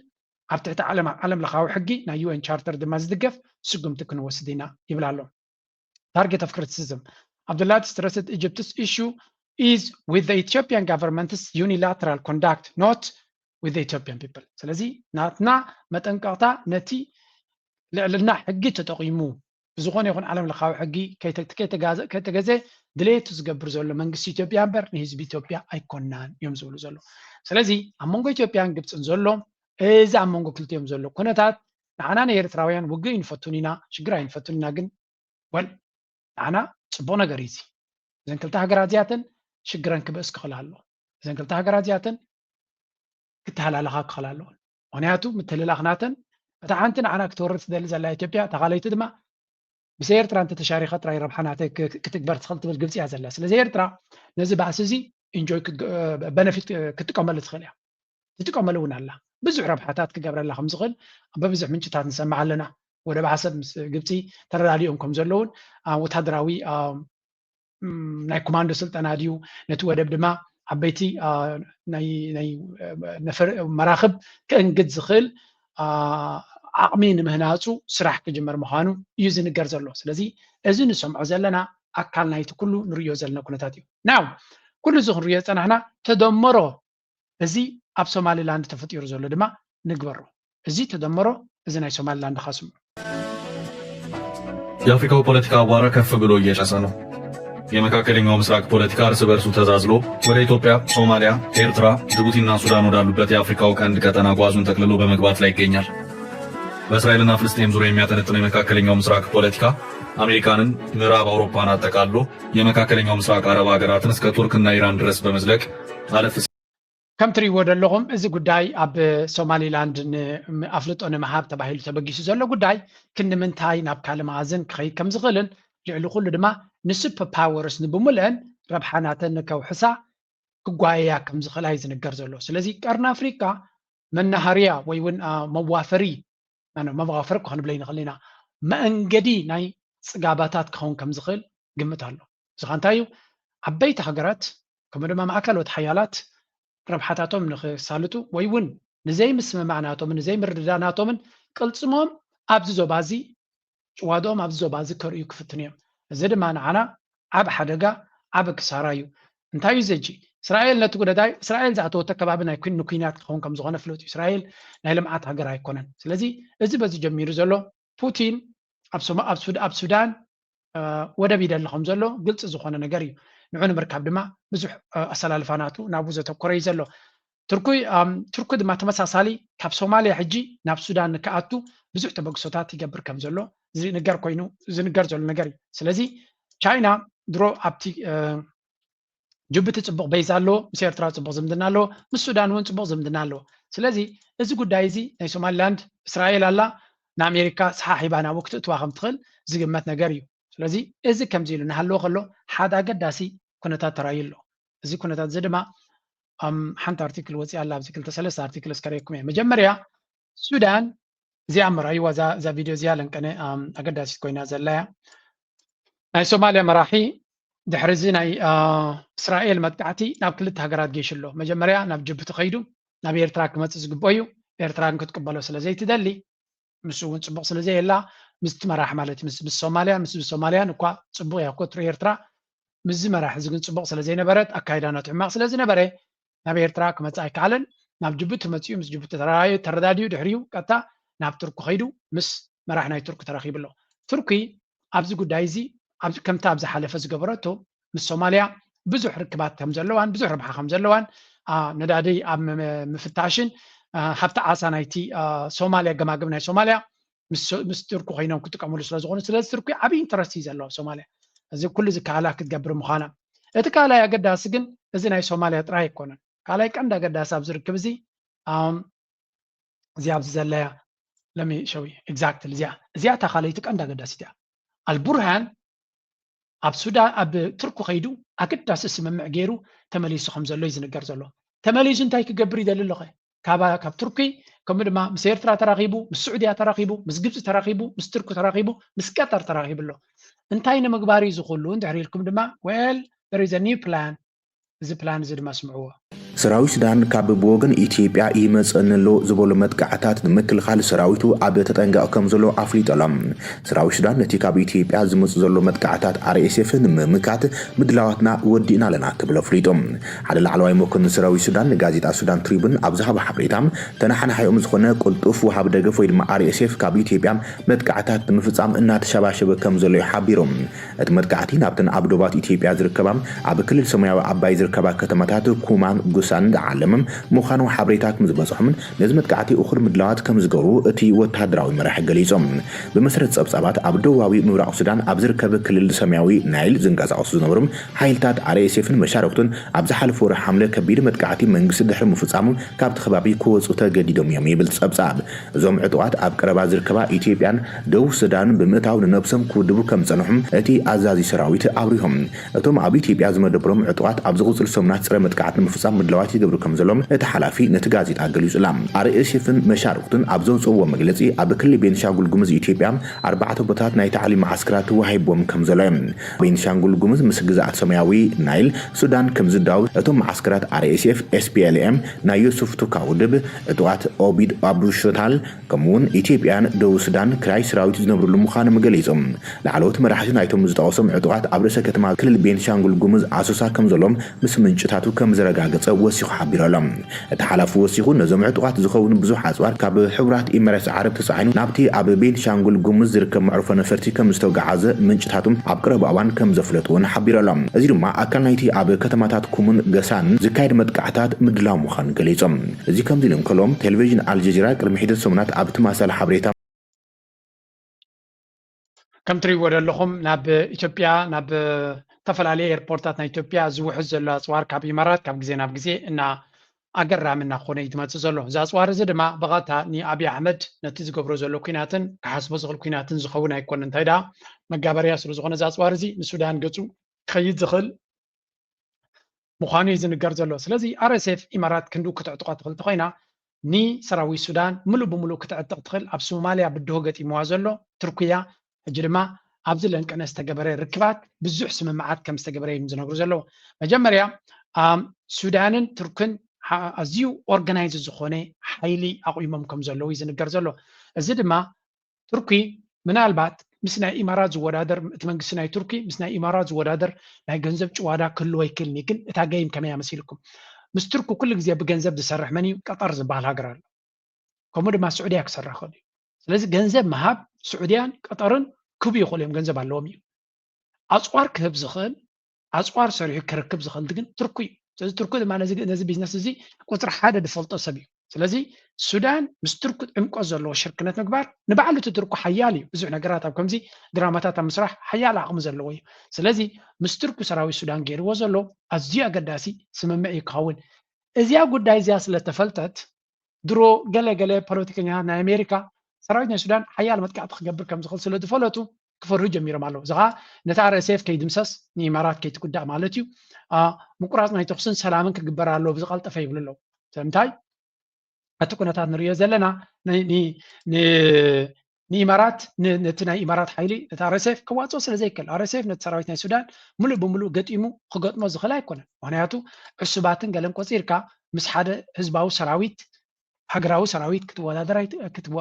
ኣብ ትሕቲ ዓለም ለኻዊ ሕጊ ናይ UN Charter ድማ ዝድገፍ ስጉምቲ ክንወስድ ኢና ይብላ ኣሎ target of criticism Abdullah stressed Egypt's issue is with the Ethiopian government's unilateral conduct not with the Ethiopian people ስለዚ ናትና መጠንቀቕታ ነቲ ልዕልና ሕጊ ተጠቂሙ ዝኾነ ይኹን ዓለም ለኻዊ ሕጊ ከይተገዘ ድሌቱ ዝገብር ዘሎ መንግስቲ ኢትዮጵያ እምበር ንህዝቢ ኢትዮጵያ ኣይኮናን እዮም ዝብሉ ዘሎ ስለዚ ኣብ መንጎ ኢትዮጵያን ግብፅን ዘሎ እዚ ኣብ መንጎ ክልቲኦም ዘሎ ኩነታት ንዓና ንኤርትራውያን ውግእ ይንፈቱን ኢና ሽግር ኣይንፈቱን ኢና ግን ወል ንዓና ፅቡቅ ነገር እዩ እዘን ክልተ ሃገራት እዚኣተን ሽግረን ክብእስ ክኽእል ኣሎ እዘን ክልተ ሃገራት እዚኣተን ክተሃላለኻ ክኽእል ኣለዎን ምክንያቱ ምትልላኽናተን እታ ሓንቲ ንዓና ክትወርድ ትደሊ ዘላ ኢትዮጵያ እታ ካልአይቲ ድማ ምስ ኤርትራ እንተተሻሪኸ ጥራይ ረብሓናተይ ክትግበር ትኽእል ትብል ግብፂ እያ ዘላ ስለዚ ኤርትራ ነዚ ባእሲ እዚ ኢንጆይ በነፊት ክትጥቀመሉ ትኽእል እያ ትጥቀመሉ እውን ኣላ ብዙሕ ረብሓታት ክገብረላ ከም ዝኽእል በብዙሕ ምንጭታት ንሰማዕ ኣለና ወደ ባዕሰብ ምስ ግብፂ ተረዳዲኦም ከም ዘለውን ወታደራዊ ናይ ኮማንዶ ስልጠና ድዩ ነቲ ወደብ ድማ ዓበይቲ ናይ መራኽብ ክእንግድ ዝኽእል ዓቕሚ ንምህናፁ ስራሕ ክጅመር ምዃኑ እዩ ዝንገር ዘሎ ስለዚ እዚ ንሰምዖ ዘለና ኣካል ናይቲ ኩሉ ንሪኦ ዘለና ኩነታት እዩ ናው ኩሉ እዚ ክንሪኦ ፀናሕና ተደመሮ እዚ ኣብ ሶማሊላንድ ተፈጢሩ ዘሎ ድማ ንግበሮ እዚ ተደመሮ እዚ ናይ ሶማሊላንድ ካስሙ የአፍሪካው ፖለቲካ አቧራ ከፍ ብሎ እየጨሰ ነው። የመካከለኛው ምስራቅ ፖለቲካ እርስ በርሱ ተዛዝሎ ወደ ኢትዮጵያ፣ ሶማሊያ፣ ኤርትራ፣ ጅቡቲና ሱዳን ወዳሉበት የአፍሪካው ቀንድ ቀጠና ጓዙን ጠቅልሎ በመግባት ላይ ይገኛል። በእስራኤልና ፍልስጤም ዙሪያ የሚያጠነጥነው የመካከለኛው ምስራቅ ፖለቲካ አሜሪካንን፣ ምዕራብ አውሮፓን አጠቃሎ የመካከለኛው ምስራቅ አረብ ሀገራትን እስከ ቱርክና ኢራን ድረስ በመዝለቅ አለፍ ከም ትሪእዎ ዘለኹም እዚ ጉዳይ ኣብ ሶማሊላንድ ኣፍልጦ ንምሃብ ተባሂሉ ተበጊሱ ዘሎ ጉዳይ ክንምንታይ ናብ ካልእ ማዕዘን ክኸይድ ከም ዝኽእልን ልዕሊ ኩሉ ድማ ንሱፐር ፓወርስ ንብሙልአን ረብሓናተን ከውሕሳ ክጓየያ ከም ዝኽእላ እዩ ዝንገር ዘሎ ስለዚ ቀርኒ ኣፍሪቃ መናሃርያ ወይ እውን መዋፈሪ ክንብለ ንኽእል ኢና መእንገዲ ናይ ፅጋባታት ክኸውን ከም ዝኽእል ግምት ኣሎ እዚ ኸ እንታይ እዩ ዓበይቲ ሃገራት ከምኡ ድማ ማእከሎት ሓያላት ረብሓታቶም ንክሳልጡ ወይ እውን ንዘይ ምስምማዕናቶምን ንዘይ ምርድዳናቶምን ቅልፅሞም ኣብዚ ዞባ እዚ ጭዋዶኦም ኣብዚ ዞባ እዚ ከርእዩ ክፍትን እዮም እዚ ድማ ንዓና ዓብ ሓደጋ ዓብ ክሳራ እዩ እንታይ እዩ ዘጂ እስራኤል ነቲ ጉዳይ እስራኤል ዝኣተወቶ ከባቢ ናይ ኩናት ክኸውን ከም ዝኾነ ፍሉጥ እዩ እስራኤል ናይ ልምዓት ሃገር ኣይኮነን ስለዚ እዚ በዚ ጀሚሩ ዘሎ ፑቲን ኣብ ሱዳን ወደብ ይደሊ ከም ዘሎ ግልፂ ዝኾነ ነገር እዩ ንዑ ንምርካብ ድማ ብዙሕ ኣሰላልፋናቱ ናብኡ ዘተኮረ እዩ ዘሎ ቱርኪ ድማ ተመሳሳሊ ካብ ሶማልያ ሕጂ ናብ ሱዳን ንክኣቱ ብዙሕ ተበግሶታት ይገብር ከም ዘሎ ዝንገር ዘሎ ነገር እዩ ስለዚ ቻይና ድሮ ኣብቲ ጅቡቲ ፅቡቅ በይዛ ኣለዎ ምስ ኤርትራ ፅቡቅ ዝምድና ኣለዎ ምስ ሱዳን እውን ፅቡቅ ዝምድና ኣለዎ ስለዚ እዚ ጉዳይ እዚ ናይ ሶማሊላንድ እስራኤል ኣላ ንኣሜሪካ ሰሓሒባ ናብኡ ክትእትዋ ከም ትኽእል ዝግመት ነገር እዩ ስለዚህ እዚ ከምዚ ኢሉ እናሃለዎ ከሎ ሓደ ኣገዳሲ ኩነታት ተራእዩ ኣሎ እዚ ኩነታት እዚ ድማ ሓንቲ ኣርቲክል ወፂኣ ኣላ ኣብዚ 2-3 ኣርቲክል እስከረየኩም እየ መጀመርያ ሱዳን እዚኣ መራእይዋ እዛ ቪድዮ እዚኣ ለንቀነ ኣገዳሲት ኮይና ዘላያ ናይ ሶማልያ መራሒ ድሕሪ እዚ ናይ እስራኤል መጥቃዕቲ ናብ ክልተ ሃገራት ጌሽ ኣሎ መጀመርያ ናብ ጅቡቲ ከይዱ ናብ ኤርትራ ክመፅእ ዝግበኦ እዩ ኤርትራ ክትቅበሎ ስለዘይትደሊ ምስ እውን ፅቡቅ ስለዘየላ ምስ ትመራሕ ማለት ምስ ሶማልያን እኳ ፅቡቅ እያ እኮ ትርኢ ኤርትራ ምስ መራሒ እዚ ግን ፅቡቅ ስለዘይነበረት ኣካይዳናቱ ሕማቅ ስለዝነበረ ናብ ኤርትራ ክመፅእ ኣይከኣለን ናብ ጅቡቲ መፅኡ ምስ ጅቡቲ ተረዳድዩ ድሕሪኡ ቀጥታ ናብ ቱርክ ከይዱ ምስ መራሒ ናይ ቱርክ ተራኺቡ ኣሎ ቱርኪ ኣብዚ ጉዳይ እዚ ከምታ ኣብ ዝሓለፈ ዝገበረቶ ምስ ሶማልያ ብዙሕ ርክባት ከም ዘለዋን ብዙሕ ረብሓ ከም ዘለዋን ነዳዲ ኣብ ምፍታሽን ሃብቲ ዓሳ ናይቲ ሶማልያ ገማግም ናይ ሶማልያ ምስ ቱርክ ኮይኖም ክጥቀምሉ ስለዝኾኑ ስለዚ ቱርኪ ዓብይ ኢንተረስት እዩ ዘለዎ ሶማልያ እዚ ኩሉ ዝከኣላ ክትገብር ምዃና እቲ ካልኣይ ኣገዳሲ ግን እዚ ናይ ሶማልያ ጥራይ ኣይኮነን ካልኣይ ቀንዲ ኣገዳሲ ኣብ ዝርከብ እዚ እዚኣ ኣብዚ ዘለያ ለሚ ሸዊ ኤግዛክትሊ እዚኣ እታ ካልኣይቲ ቀንዲ ኣገዳሲት እያ ኣልቡርሃን ኣብ ሱዳን ኣብ ቱርክ ከይዱ ኣገዳሲ ስምምዕ ገይሩ ተመሊሱ ከም ዘሎ እዩ ዝንገር ዘሎ ተመሊሱ እንታይ ክገብር ይደሊ ኣለኸ ካብ ቱርኪ ከምኡ ድማ ምስ ኤርትራ ተራኺቡ ምስ ስዑድያ ተራኺቡ ምስ ግብፂ ተራኺቡ ምስ ቱርክ ተራኺቡ ምስ ቀጠር ተራኺቡ ኣሎ እንታይ ንምግባር እዩ ዝኽእሉ እንድሕር ኢልኩም ድማ ዌል there is a new plan እዚ ፕላን እዚ ድማ ስምዕዎ ሰራዊት ሱዳን ካብ ብወገን ኢትዮጵያ ይመፅእንሎ ዝበሉ መጥቃዕታት ንምክልኻል ሰራዊቱ ኣብ ተጠንቀቕ ከም ዘሎ ኣፍሊጦሎም ሰራዊት ሱዳን ነቲ ካብ ኢትዮጵያ ዝመፁ ዘሎ መጥቃዕታት RSF ንምምካት ምድላዋትና ወዲእና ኣለና ክብል ኣፍሊጦም ሓደ ላዕለዋይ መኮንን ሰራዊት ሱዳን ንጋዜጣ ሱዳን ትሪቡን ኣብ ዝሃበ ሓበሬታ ተናሓናሓዮም ዝኾነ ቁልጡፍ ወሃብ ደገፍ ወይ ድማ RSF ካብ ኢትዮጵያ መጥቃዕታት ንምፍፃም እናተሸባሸበ ከም ዘሎ ይሓቢሮም እቲ መጥቃዕቲ ናብተን ኣብ ዶባት ኢትዮጵያ ዝርከባ ኣብ ክልል ሰማያዊ ኣባይ ዝርከባ ከተማታት ኩማን ጉሳን ዓለምም ምዃኑ ሓበሬታት ምዝበፅሖምን ነዚ መጥቃዕቲ እኹል ምድላዋት ከም ዝገብሩ እቲ ወታደራዊ መራሒ ገሊፆም ብመሰረት ፀብፃባት ኣብ ደቡባዊ ምብራቅ ሱዳን ኣብ ዝርከብ ክልል ሰማያዊ ናይል ዝንቀሳቀሱ ዝነበሩ ሓይልታት RSFን መሻርክቱን ኣብ ዝሓለፈ ወርሒ ሓምለ ከቢድ መጥቃዕቲ መንግስቲ ድሕሪ ምፍፃሙ ካብቲ ከባቢ ክወፁ ተገዲዶም እዮም ይብል ፀብፃብ እዞም ዕጡቃት ኣብ ቀረባ ዝርከባ ኢትዮጵያን ደቡብ ሱዳን ብምእታው ንነብሶም ክውድቡ ከም ፀንሖም እቲ ኣዛዚ ሰራዊት ኣብሪሆም እቶም ኣብ ኢትዮጵያ ዝመደበሮም ዕጡቃት ኣብ ዝቕፅሉ ሰሙናት ፀረ መጥቃዕቲ ምፍፃም ምድላዋት ይገብሩ ከም ዘሎም እቲ ሓላፊ ነቲ ጋዜጣ ገሊጹላ RSFን መሻርክቱን ኣብ ዘውፅዎ መግለፂ ኣብ ክልል ቤንሻንጉል ጉሙዝ ኢትዮጵያ 4 ቦታታት ናይ ታዕሊም ማዓስከራት ተዋሂቦም ከም ዘሎም ቤንሻንጉል ጉሙዝ ምስ ግዛኣት ሰማያዊ ናይል ሱዳን ከም ዝዳው እቶም ማዓስከራት RSF SPLM ናይ ዩሱፍ ቱካ ውድብ ዕጡቃት ኦቢድ አቡሽታል ከምውን ኢትዮጵያን ደቡብ ሱዳን ክራይ ሰራዊት ዝነብሩሉ ምዃኖም ገሊፆም ላዕለዎት መራሕቲ ናይቶም ዝጠቐሶም ዕጡቃት ኣብ ርእሰ ከተማ ክልል ቤንሻንጉል ጉሙዝ ኣሶሳ ከም ዘሎም ምስ ምንጭታቱ ከም ዝረጋገፀ ወሲኹ ሓቢሮሎም እቲ ሓላፊ ወሲኹ ነዞም ዕጡቃት ዝኸውን ብዙሕ ኣፅዋር ካብ ሕቡራት ኤሚሬትስ ዓረብ ተፃዒኑ ናብቲ ኣብ ቤንሻንጉል ጉሙዝ ዝርከብ መዕርፎ ነፈርቲ ከም ዝተጋዓዘ ምንጭታቱም ኣብ ቀረባ እዋን ከም ዘፍለጥውን ሓቢሮሎም እዚ ድማ ኣካል ናይቲ ኣብ ከተማታት ኩሙን ገሳን ዝካየድ መጥቃዕታት ምድላው ምዃኑ ገሊፆም እዚ ከምዚ ኢሎም ከሎም ቴሌቪዥን አልጀዚራ ቅድሚ ሒደት ሰሙናት ኣብ ትማሰለ ሓበሬታ ከም ትሪእዎ ዘለኹም ናብ ኢትዮጵያ ናብ ተፈላለየ ኤርፖርታት ናይ ኢትዮጵያ ዝውሕዝ ዘሎ ኣፅዋር ካብ ኢማራት ካብ ግዜ ናብ ግዜ እና ኣገራሚ እናኾነ እዩ ዝመፅእ ዘሎ እዚ ኣፅዋር እዚ ድማ ብቐጥታ ንኣብዪ ኣሕመድ ነቲ ዝገብሮ ዘሎ ኩናትን ክሓስቦ ዝኽእል ኩናትን ዝኸውን ኣይኮነ እንታይ ዳ መጋበርያ ስለ ዝኾነ እዚ ኣፅዋር እዚ ንሱዳን ገፁ ክኸይድ ዝኽእል ምዃኑ እዩ ዝንገር ዘሎ ስለዚ RSF ኢማራት ክንዱ ክትዕጥቋ ትኽእል እንተኮይና ንሰራዊት ሱዳን ሙሉእ ብሙሉእ ክትዕጥቕ ትኽእል ኣብ ሶማልያ ብድሆ ገጢምዋ ዘሎ ቱርክያ ሕጂ ድማ ኣብዚ ለንቀነ ዝተገበረ ርክባት ብዙሕ ስምምዓት ከም ዝተገበረ እዮም ዝነግሩ ዘለዉ መጀመርያ ሱዳንን ቱርክን ኣዝዩ ኦርጋናይዝ ዝኾነ ሓይሊ ኣቑሞም ከም ዘለዉ እዩ ዝንገር ዘሎ እዚ ድማ ቱርኪ ምናልባት ምስ ናይ ኢማራት ዝወዳደር እቲ መንግስቲ ናይ ቱርኪ ምስ ናይ ኢማራት ዝወዳደር ናይ ገንዘብ ጭዋዳ ክህልዎ ይክእልኒ ግን እታ ገይም ከመይ መሲልኩም ምስ ቱርኪ ኩሉ ግዜ ብገንዘብ ዝሰርሕ መን እዩ ቀጠር ዝበሃል ሃገር ኣሎ ከምኡ ድማ ስዑድያ ክሰርሕ ክእል እዩ ስለዚ ገንዘብ ምሃብ ስዑድያን ቀጠርን ክህቡ ይኽእሉ እዮም ገንዘብ ኣለዎም እዩ ኣፅዋር ክህብ ዝኽእል ኣፅዋር ሰሪሑ ክርክብ ዝኽእል ግን ቱርኪ እዩ ስለዚ ቱርኪ ድማ ነዚ ቢዝነስ እዚ ቁፅሪ ሓደ ዝፈልጦ ሰብ እዩ ስለዚ ሱዳን ምስ ቱርኪ ዕምቆ ዘለዎ ሽርክነት ምግባር ንባዕሉ እቲ ቱርኪ ሓያል እዩ ብዙሕ ነገራት ኣብ ከምዚ ድራማታት ኣብ ምስራሕ ሓያል ዓቕሚ ዘለዎ እዩ ስለዚ ምስ ቱርኪ ሰራዊት ሱዳን ገይርዎ ዘሎ ኣዝዩ ኣገዳሲ ስምምዕ እዩ ክኸውን እዚያ ጉዳይ እዚያ ስለተፈልጠት ድሮ ገለገለ ፖለቲከኛታት ናይ ኣሜሪካ ሰራዊት ናይ ሱዳን ሓያል መጥቃዕቲ ክገብር ከም ዝኽእል ስለ ዝፈለጡ ክፈርሁ ጀሚሮም ኣለዉ እዚ ኸዓ ነታ RSF ከይድምሰስ ንኢማራት ከይትጉዳእ ማለት እዩ ምቁራፅ ናይ ተኽስን ሰላምን ክግበር ኣለዎ ብዝቐልጠፈ ይብሉ ኣለዉ ስለምንታይ እቲ ኩነታት ንሪኦ ዘለና ንኢማራት ነቲ ናይ ኢማራት ሓይሊ ነቲ RSF ክዋፅኦ ስለ ዘይከል RSF ነቲ ሰራዊት ናይ ሱዳን ሙሉእ ብምሉእ ገጢሙ ክገጥሞ ዝኽእል ኣይኮነን ምክንያቱ ዕሱባትን ገለን ቆፂርካ ምስ ሓደ ህዝባዊ ሰራዊት ሃገራዊ ሰራዊት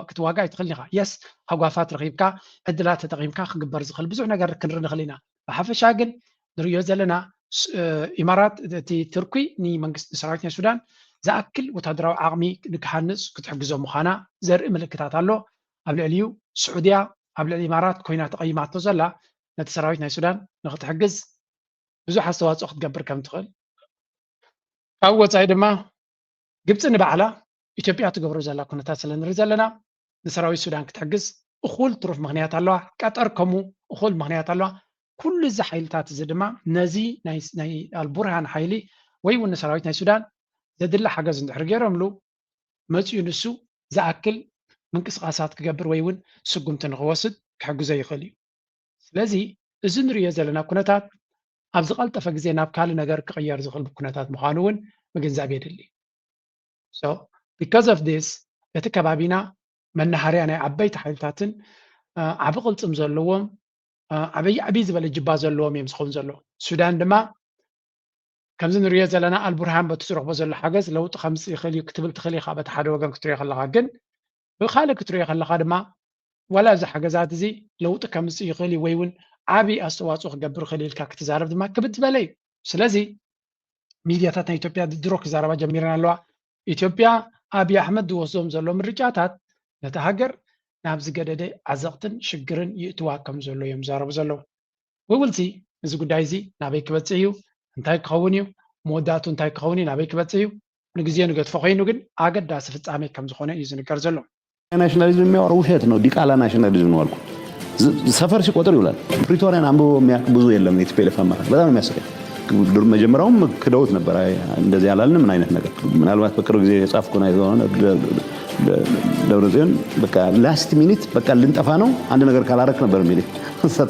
ክትዋጋእ ይትኽእል ኢኻ የስ ሃጓፋት ረኺብካ ዕድላት ተጠቒምካ ክግበር ዝኽእል ብዙሕ ነገር ክንርኢ ንኽእል ኢና ብሓፈሻ ግን ንሪኦ ዘለና ኢማራት እቲ ትርኪ ንመንግስቲ ሰራዊት ናይ ሱዳን ዝኣክል ወታደራዊ ዓቕሚ ንክሃንፅ ክትሕግዞ ምዃና ዘርኢ ምልክታት ኣሎ ኣብ ልዕሊኡ ስዑድያ ኣብ ልዕሊ ኢማራት ኮይና ተቐይማቶ ዘላ ነቲ ሰራዊት ናይ ሱዳን ንክትሕግዝ ብዙሕ ኣስተዋፅኦ ክትገብር ከም ትኽእል ካብ ወፃኢ ድማ ግብፂ ንባዕላ ኢትዮጵያ ትገብሮ ዘላ ኩነታት ስለ ንርኢ ዘለና ንሰራዊት ሱዳን ክትሕግዝ እኹል ትሩፍ ምክንያት ኣለዋ ቀጠር ከምኡ እኹል ምክንያት ኣለዋ ኩሉ እዚ ሓይልታት እዚ ድማ ነዚ ናይ አልቡርሃን ሓይሊ ወይ እውን ንሰራዊት ናይ ሱዳን ዘድሊ ሓገዝ እንድሕር ገይሮምሉ መፅኡ ንሱ ዝኣክል ምንቅስቃሳት ክገብር ወይ እውን ስጉምቲ ንክወስድ ክሕግዞ ይኽእል እዩ ስለዚ እዚ ንሪኦ ዘለና ኩነታት ኣብ ዝቐልጠፈ ግዜ ናብ ካልእ ነገር ክቕየር ዝኽእል ኩነታት ምዃኑ እውን ምግንዛብ የድሊ because of this እቲ ከባቢና መናሃርያ ናይ ዓበይቲ ሓይልታትን ዓብ ቅልፅም ዘለዎም ዓብይ ዝበለ ጅባ ዘለዎም እዮም ዝኸውን ዘሎ ሱዳን ድማ ከምዚ ንሪኦ ዘለና አልቡርሃን በቲ ዝረኽቦ ዘሎ ሓገዝ ለውጢ ከምፅእ ይኽእል እዩ ክትብል ትኽእል ኢኻ በቲ ሓደ ወገን ክትሪኦ ከለኻ ግን ብካልእ ክትሪኦ ከለኻ ድማ ዋላ እዚ ሓገዛት እዚ ለውጢ ከምፅእ ይኽእል እዩ ወይ እውን ዓብይ ኣስተዋፅኦ ክገብር ይኽእል ኢልካ ክትዛረብ ድማ ክብድ ዝበለ እዩ ስለዚ ሚድያታት ናይ ኢትዮጵያ ድሮ ክዛረባ ጀሚረን ኣለዋ ኢትዮጵያ ኣብይ ኣሕመድ ዝወስዶም ዘሎ ምርጫታት ነቲ ሃገር ናብ ዝገደደ ዓዘቕትን ሽግርን ይእትዋ ከም ዘሎ እዮም ዛረቡ ዘለዉ ውብልሲ እዚ ጉዳይ እዚ ናበይ ክበፅሕ እዩ እንታይ ክኸውን እዩ መወዳእቱ እንታይ ክኸውን እዩ ናበይ ክበፅሕ እዩ ንግዜ ንገድፎ ኮይኑ ግን ኣገዳሲ ፍጻሜ ከም ዝኾነ እዩ ዝንገር ዘሎ ናሽናሊዝም የሚያወራው ውሸት ነው ዲቃላ ናሽናሊዝም ነው አልኩ ሰፈር ሲቆጥር ይውላል ፕሪቶሪያን አንብቦ የሚያውቅ ብዙ የለም የቲፒኤልኤፍ አመራር በጣም የሚያስቀኝ መጀመሪያውም ክደውት ነበር እንደዚህ ያላልን ምን አይነት ነገር ምናልባት በቅርብ ጊዜ የጻፍኩ ነው የሆነ ደብረጽዮን በቃ ላስት ሚኒት በቃ ልንጠፋ ነው አንድ ነገር ካላረክ ነበር የሚል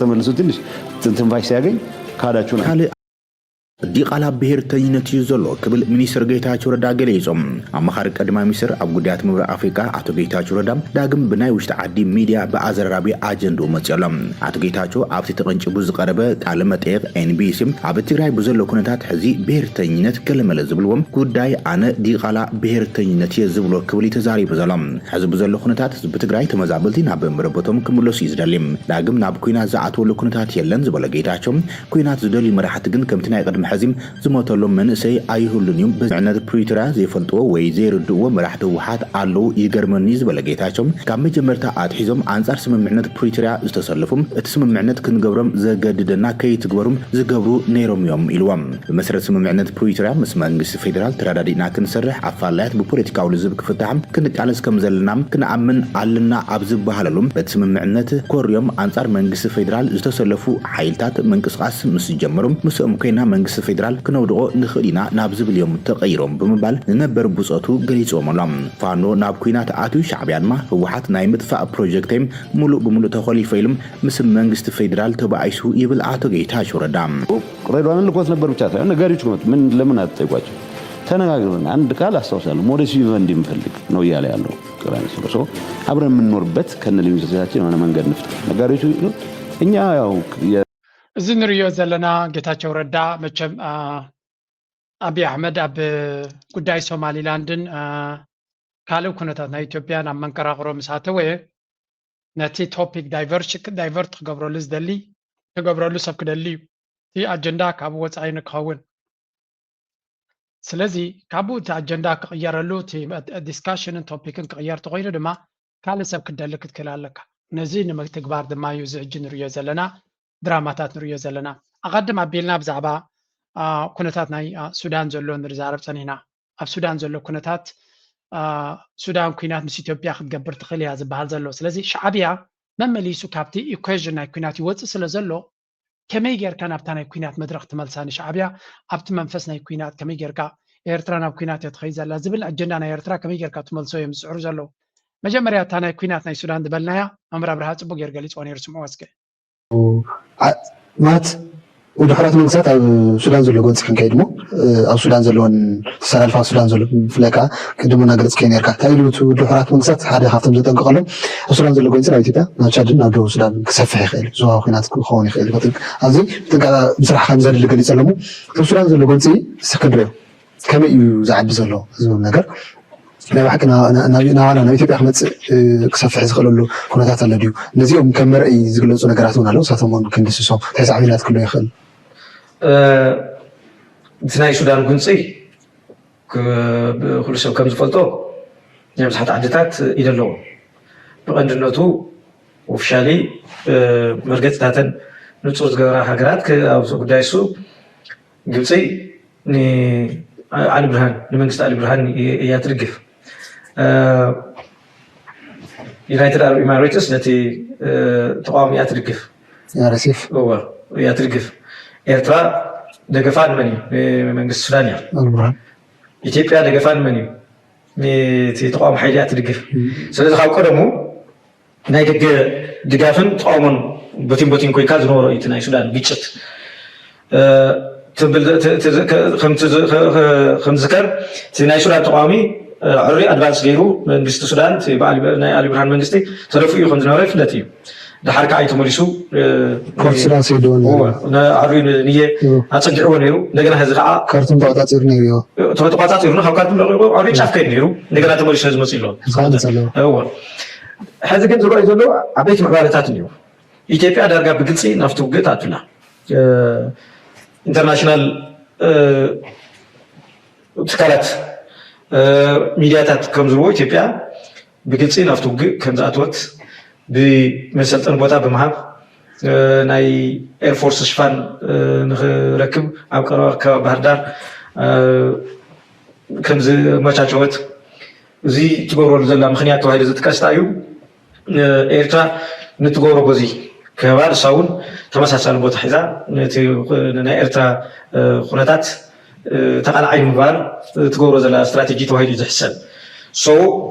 ተመልሶ ትንሽ ትንፋሽ ሲያገኝ ካዳችሁ ነው ዲቃላ ብሔርተኝነት እዩ ዘሎ ክብል ሚኒስትር ጌታቸው ረዳ ገሊፆም ኣማኻሪ ቀዳማይ ሚኒስትር ኣብ ጉዳያት ምብራቅ ኣፍሪካ ኣቶ ጌታቸው ረዳ ዳግም ብናይ ውሽጢ ዓዲ ሚድያ ብኣዘራራቢ ኣጀንዳ መፅኦም ኣቶ ጌታቸው ኣብቲ ተቐንጭቡ ዝቐረበ ቃለ መጠይቕ ኤንቢሲ ኣብ ትግራይ ብዘሎ ኩነታት ሕዚ ብሔርተኝነት ገለመለ ዝብልዎም ጉዳይ ኣነ ዲቃላ ብሔርተኝነት እየ ዝብሎ ክብል ተዛሪቡ ዘሎ ሕዚ ብዘሎ ኩነታት ብትግራይ ተመዛበልቲ ናብ መንበረቦቶም ክምለሱ እዩ ዝደሊ ዳግም ናብ ኩናት ዝኣተወሉ ኩነታት የለን ዝበለ ጌታቸው ኩናት ዝደልዩ መራሕቲ ግን ከምቲ ናይ ቀድሚ حزم زموتلهم من سي أيهولنيوم بزعنات بريترا زي فلتو ويزيردو مراحته وحات علو يجرمنيز بلقيتاشم كم جمرتا أتحزم عنصر سممعنات بريترا استسلفهم تسممعنات كنجبرم زجددنا كي تجبرم زجبرو نيروم يوم إلوام بمسرة سممعنات بريترا مسمانجس فيدرال ترددنا كنسرح عفالات ببوليتيكا ولزب كفتحم كنت على كم زلنام كنعمن علنا عبزب بحللهم بتسممعنات كوريوم عنصر منجس فيدرال استسلفوا حيلتات منجس قاس مسجمرم مسؤم كينا منجس فيدرال كنودغو نخلينا نابزب اليوم تغيرهم بمبال ننبر بوصاتو غريصوم لام فانو ناب كوينات اتو شعبيان ما هوحات ناي مدفع بروجكتيم مولو بمولو تخولي فيلم مسم منجست فيدرال تبعيسو يبل اتو ጌታቸው ረዳም ሬድዋንን ልኮት ነበር ብቻ ሳይሆን ነጋሪዎች ኮት ምን ለምን አትጠይቋቸው ተነጋግረን አንድ ቃል አስተዋውሳለሁ ሞዴስ ቪቨንዲ ምፈልግ ነው ይያለ ያለው ቀራኒ ስለሶ አብረን የምንኖርበት ከነልዩ ዘዛችን የሆነ መንገድ ንፍጠር ነጋሪዎች እኛ ያው እዚ ንሪኦ ዘለና ጌታቸው ረዳ መቸም አብይ አሕመድ ኣብ ጉዳይ ሶማሊላንድን ካልእ ኩነታት ናይ ኢትዮጵያ ናብ መንከራኽሮ ምሳተወ ነቲ ቶፒክ ዳይቨርት ክገብረሉ ዝደሊ ክገብረሉ ሰብ ክደሊ እቲ ኣጀንዳ ካብ ወፃኢ ንክኸውን ስለዚ ካብኡ እቲ ኣጀንዳ ክቕየረሉ እቲ ዲስካሽንን ቶፒክን ክቕየር ተኮይኑ ድማ ካልእ ሰብ ክደሊ ክትክእል ኣለካ ነዚ ንምትግባር ድማ እዩ እዚ ሕጂ ንሪኦ ዘለና ድራማታት ንሪኦ ዘለና ኣቐድም ኣቢልና ብዛዕባ ኩነታት ናይ ሱዳን ዘሎ ንርዛረብ ፀኒሕና ኣብ ሱዳን ዘሎ ኩነታት ሱዳን ኩናት ምስ ኢትዮጵያ ክትገብር ትኽእል እያ ዝበሃል ዘሎ ስለዚ ሻዕብያ መመሊሱ ካብቲ ኢኩዌዥን ናይ ኩናት ይወፅእ ስለ ዘሎ ከመይ ጌርካ ናብታ ናይ ኩናት መድረክ ትመልሳ ንሻዕብያ ኣብቲ መንፈስ ናይ ኩናት ከመይ ጌርካ ኤርትራ ናብ ኩናት እያ ትኸይድ ዘላ ዝብል ኣጀንዳ ናይ ኤርትራ ከመይ ጌርካ ትመልሶ እዮም ዝፅዕሩ ዘለዉ መጀመርያ እታ ናይ ኩናት ናይ ሱዳን ዝበልናያ መምራ ብርሃ ፅቡቅ ጌር ገሊፅዎ ነይሩ ስምዖ ወስገ مات ودحرات منسات أو سودان زلوا قنص كان كيدمو أو سودان زلون سالفة سودان زلوا فلكا كدمنا قرص كين يركا تايلو ودحرات منسات هذا حفتم زتن قالهم سودان زلوا قنص لا إثيوبيا نشادنا جو سودان كسفح خيل زوا خينات كون خيل بتك أزي تلقى بصراحة خمسة اللي قال يسلموا سودان زلوا قنصي سكندري كم يزعل بزلوا زون نجار لا حكنا أنا إثيوبيا أحمد كسفح زغلوا كنا تحت اللديو نزيهم كم رأي زغلوا نجاراتنا لو ساتهم كندسوا تسع عمليات كله يخل تناي سودان قنصي كل سو كم زفلتو يعني بصحة عدتات إلى اللون بقدرناتو وفشالي مرقت تاتن نتصور جرا حجرات أو قدايسو قنصي ني علي برهان لمنجست علي برهان ياترقف يونايتد عرب إماراتس التي تقام ياترقف يا رسيف هو ياترقف إيرترا دقفان مني من السودانية إثيوبيا دقفان مني تقام حيلات دقف سلسلة خاو قدمو ناي دقافن تقامن بوتين كوي كاز نورو إتناي سودان بيتشت خمس ذكر تناي سودان تقامي عري أدفانس غيرو من جست السودان ناي علي برهان من جستي ترفيو خمس نوري فلاتيو ده حركة أي تمارسو كارتون سيدون هو أنا عارفين نية أتصدق هو نيرو نجنا هذا كارتون بعدات نيرو بعدات نيرو خو كارتون عارفين شاف كين نيرو نجنا تمارس هذا مسيلون هو هذا كان زروع يزلو عبيت مقالات نيرو إثيوبيا درجة بقلصي نفتو قطعتنا international تكالات ميدياتات كم زروع إثيوبيا بقلصي نفتو كم زاتوت بمسلطن بوتا بمهاب ناي اير فورس شفان نركب اب قرار كبحر دار كم زي ماچاچوت زي تغورو زلا مخنيات واحد زتكاستايو ايرترا نتغورو بزي كبار ساون تمساسل بوتا حزا ناي ايرترا خناتات تقلعي مبار تغورو زلا استراتيجي واحد زحسن سو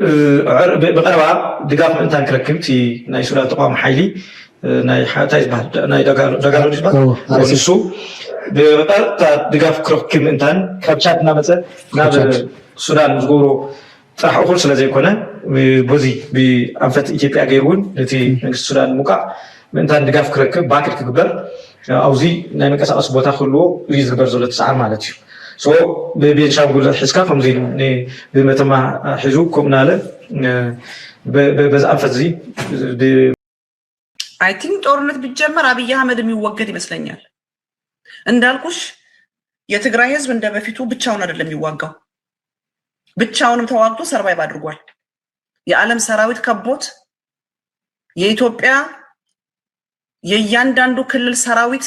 بقربها دقاف من انتان كركب في ناي سودان تقام حيلي ناي حاتايز بحر ناي دقالو نسبة ونسو بقر دقاف كركب انتان كابشات نامسة ناب سودان زغورو طرح أقول سلازي كونه بوزي بأنفت إثيوبيا غيرون التي من السودان موقع من انتان دقاف كركب باكر كقبر أوزي ناي مكاس أصبوتا خلو يزغبر زولة تسعر مالتيو سو بينشانغول حسكا فمزين بمتما حزوب كومناله بز أنفذي I think ጦርነት ቢጀመር አብይ አህመድ የሚወገድ ይመስለኛል እንዳልኩሽ የትግራይ ህዝብ እንደበፊቱ ብቻውን አይደለም የሚዋጋው ብቻውንም ተዋግቶ ሰርቫይቭ አድርጓል የዓለም ሰራዊት ከቦት የኢትዮጵያ የእያንዳንዱ ክልል ሰራዊት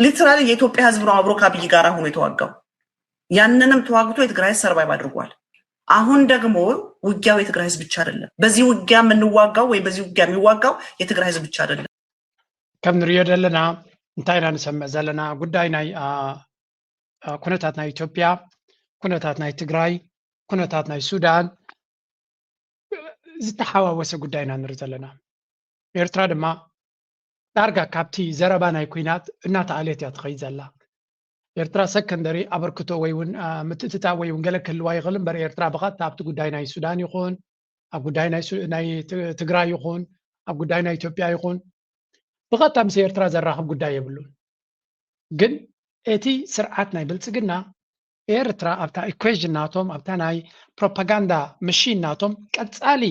ሊትራሊ የኢትዮጵያ ህዝብ ነው አብሮ ከአብይ ጋር ሆኖ የተዋጋው ያንንም ተዋግቶ የትግራይ ሰርቫይቭ አድርጓል አሁን ደግሞ ውጊያው የትግራይ ህዝብ ብቻ አይደለም በዚህ ውጊያ ምንዋጋው ወይ በዚህ ውጊያ የሚዋጋው የትግራይ ህዝብ ብቻ አይደለም ከም ንሪኦ ዘለና እንታይና ንሰምዕ ዘለና ጉዳይ ናይ ኩነታት ናይ ኢትዮጵያ ኩነታት ናይ ትግራይ ኩነታት ናይ ሱዳን ዝተሓዋወሰ ጉዳይና ንርኢ ዘለና ኤርትራ ድማ ዳርጋ ካብቲ ዘረባ ናይ ኩናት እናተኣልየት እያ ትኸይድ ዘላ ኤርትራ ሰከንደሪ አበርክቶ ወይውን ምትትታ ወይውን ገለ ክህልዋ ይኽእል እምበር ኤርትራ ብቐጥታ ኣብቲ ጉዳይ ናይ ሱዳን ይኹን ኣብ ጉዳይ ናይ ትግራይ ይኹን ኣብ ጉዳይ ናይ ኢትዮጵያ ይኹን ብቐጥታ ምስ ኤርትራ ዘራኽብ ጉዳይ የብሉን ግን እቲ ስርዓት ናይ ብልፅግና ኤርትራ ኣብታ ኢኩዌዥን ናቶም ኣብታ ናይ ፕሮፓጋንዳ መሽን ናቶም ቀፃሊ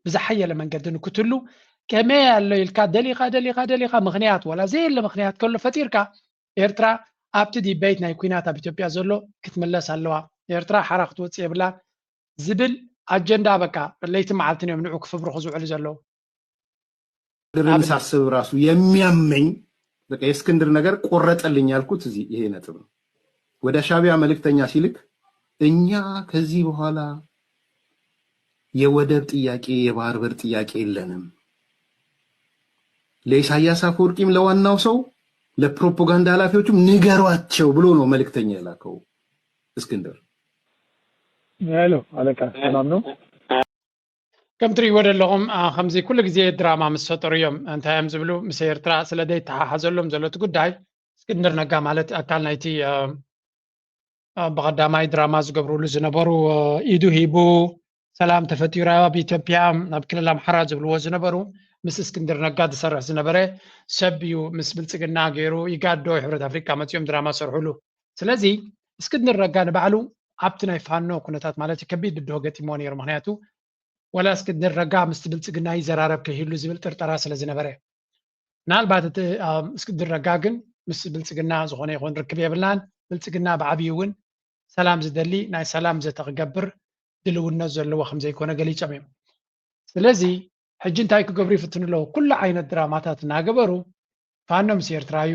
ብዝሓየለ መንገዲ ንክትሉ ከመይ ኣሎ ኢልካ ደሊኻ ምክንያት ወላ ዘየለ ምክንያት ከሎ ፈጢርካ ኤርትራ ኣብቲ ዲቤት ናይ ኩናት ኣብ ኢትዮጵያ ዘሎ ክትመለስ ኣለዋ ኤርትራ ሓራ ክትወፅእ የብላ ዝብል አጀንዳ በቃ ለይቲ መዓልቲ ነው ንዑ ክፍብሩ ዝውዕሉ ዘለው ድርን ሳስብ ራሱ የሚያመኝ በቃ የእስክንድር ነገር ቆረጠልኝ ያልኩት እዚህ ይሄ ነጥብ ነው ወደ ሻቢያ መልእክተኛ ሲልክ እኛ ከዚህ በኋላ የወደብ ጥያቄ የባህር በር ጥያቄ የለንም ለኢሳያስ አፈወርቂም ለዋናው ሰው ለፕሮፓጋንዳ ኃላፊዎቹም ንገሯቸው ብሎ ነው መልእክተኛ ያላከው እስክንድር ሄሎ አለቃ ሰላም ነው كم تري ود لهم خمسة كل جزء دراما مسطر يوم أنت هم زبلو مسير ترى سلدي تحازل لهم زلوا تقول داي اسكندر نجا مالت أكل نايتي بقدامي دراما زقبرو لزنبرو إيدو هيبو سلام تفتيرا بإثيوبيا نبكي لهم حراج زبلو زنبرو مس اسكندر نجا دسر زنبره سبيو مس بلتقنا غيرو يقعدوا حبرة أفريقيا متيوم دراما سرحلو سلازي اسكندر نجا نبعلو عبتنا يفهنو كنتات مالتي كبيد الدوغتي مونير مهنياتو ولا اسكندر رجع مستبلصقنا يزرارب كهيلو زبل طرطራ ስለ ዝነበረ ናልባት እስክንድር ረጋ ግን مستبلصقنا ዝኾነ ይኹን ርክብ የብልናን ብልጽግና ብዓብይውን ሰላም ዝደሊ ናይ ሰላም ዘተገብር ድልውነት ዘለዎ ከም ዘይኮነ ገሊፆም እዮም ስለዚ ሕጂ እንታይ ክገብሩ ይፍትንሎ ኩሉ ዓይነት ድራማታት እናገበሩ ፋኖ ምስ ኤርትራዩ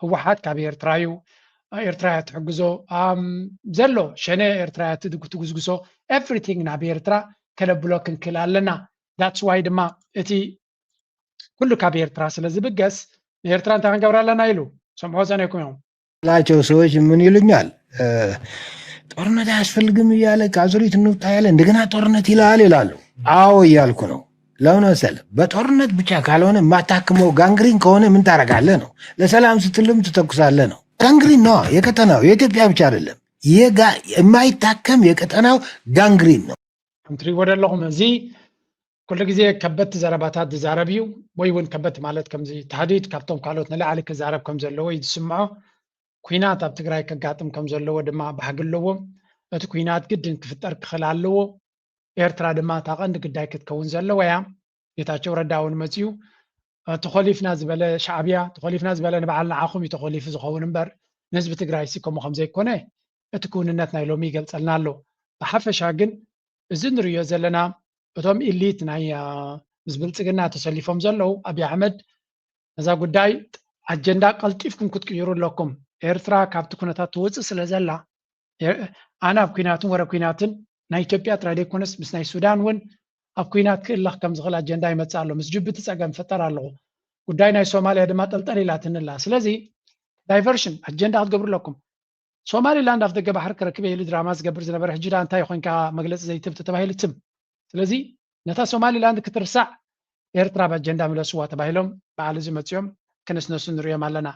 ህወሓት ካብ ኤርትራዩ ኤርትራያ ትሕግዞ ዘሎ ሸነ ኤርትራያ ትጉዝጉሶ ኤቭሪቲንግ ናብ ኤርትራ ከለብሎ ክንክል ኣለና ዳትስ ዋይ ድማ እቲ ኩሉ ካብ ኤርትራ ስለዝብገስ ኤርትራ እንታይ ክንገብር ኣለና ኢሉ ሰምዖ ዘነይኩም እዮም ላቸው ሰዎች ምን ይሉኛል ጦርነት አያስፈልግም እያለ ከአዙሪት እንውጣ ያለ እንደገና ጦርነት ይላል ይላሉ አዎ እያልኩ ነው ለምን መሰለህ በጦርነት ብቻ ካልሆነ ማታክመው ጋንግሪን ከሆነ ምን ታረጋለህ ነው ለሰላም ስትልም ትተኩሳለህ ነው ጋንግሪን ነው የቀጠናው የኢትዮጵያ ብቻ አይደለም የማይታከም የቀጠናው ጋንግሪን ነው እንትሪ ወደለኹም እዚ ኩሉ ግዜ ከበድቲ ዘረባታት ዝዛረብ እዩ ወይ እውን ከበድቲ ማለት ከምዚ ተሃዲድ ካብቶም ካልኦት ንላዕሊ ክዛረብ ከም ዘለዎ ይስምዖ ኩናት ኣብ ትግራይ ከጋጥም ከም ዘለዎ ድማ ባህጊ ኣለዎም እቲ ኩናት ግድን ክፍጠር ክኽእል ኣለዎ ኤርትራ ድማ ታቐንዲ ግዳይ ክትከውን ዘለዋ እያ ጌታቸው ረዳ እውን መፅኡ ተኸሊፍና ዝበለ ሻዕብያ ተኸሊፍና ዝበለ ንበዓልና ዓኹም እዩ ተኸሊፉ ዝኸውን እምበር ንህዝቢ ትግራይ ሲ ከምኡ ከም ዘይኮነ እቲ ክውንነት ናይ ሎሚ ይገልፀልና ኣሎ ብሓፈሻ ግን እዚ ንሪኦ ዘለና እቶም ኢሊት ናይ ምስ ብልፅግና ተሰሊፎም ዘለው ኣብይ ኣሕመድ ነዛ ጉዳይ ኣጀንዳ ቀልጢፍኩም ክትቅይሩ ኣለኩም ኤርትራ ካብቲ ኩነታት ትውፅእ ስለ ዘላ ኣነ ኣብ ኩናትን ወረ ኩናትን ናይ ኢትዮጵያ ጥራይ ዘይኮነስ ምስ ናይ ሱዳን እውን ኣብ ኩናት ክእለኽ ከም ዝኽእል ኣጀንዳ ይመፅእ ኣሎ ምስ ጅቡቲ ፀገም ፈጠር ኣለኹ ጉዳይ ናይ ሶማልያ ድማ ጠልጠል ኢላ ትንላ ስለዚ ዳይቨርሽን ኣጀንዳ ክትገብሩ ኣለኩም ሶማሊላንድ ኣብ ደገ ባሕሪ ክረክብ ኢሉ ድራማ ዝገብር ዝነበረ ሕጂ ዳ እንታይ ኮይንካ መግለፂ ዘይትብቲ ተባሂሉ ትም ስለዚ ነታ ሶማሊላንድ ክትርሳዕ ኤርትራ ብኣጀንዳ ምለስዋ ተባሂሎም በዓል እዚ መፅኦም ክነስነሱ ንሪኦም ኣለና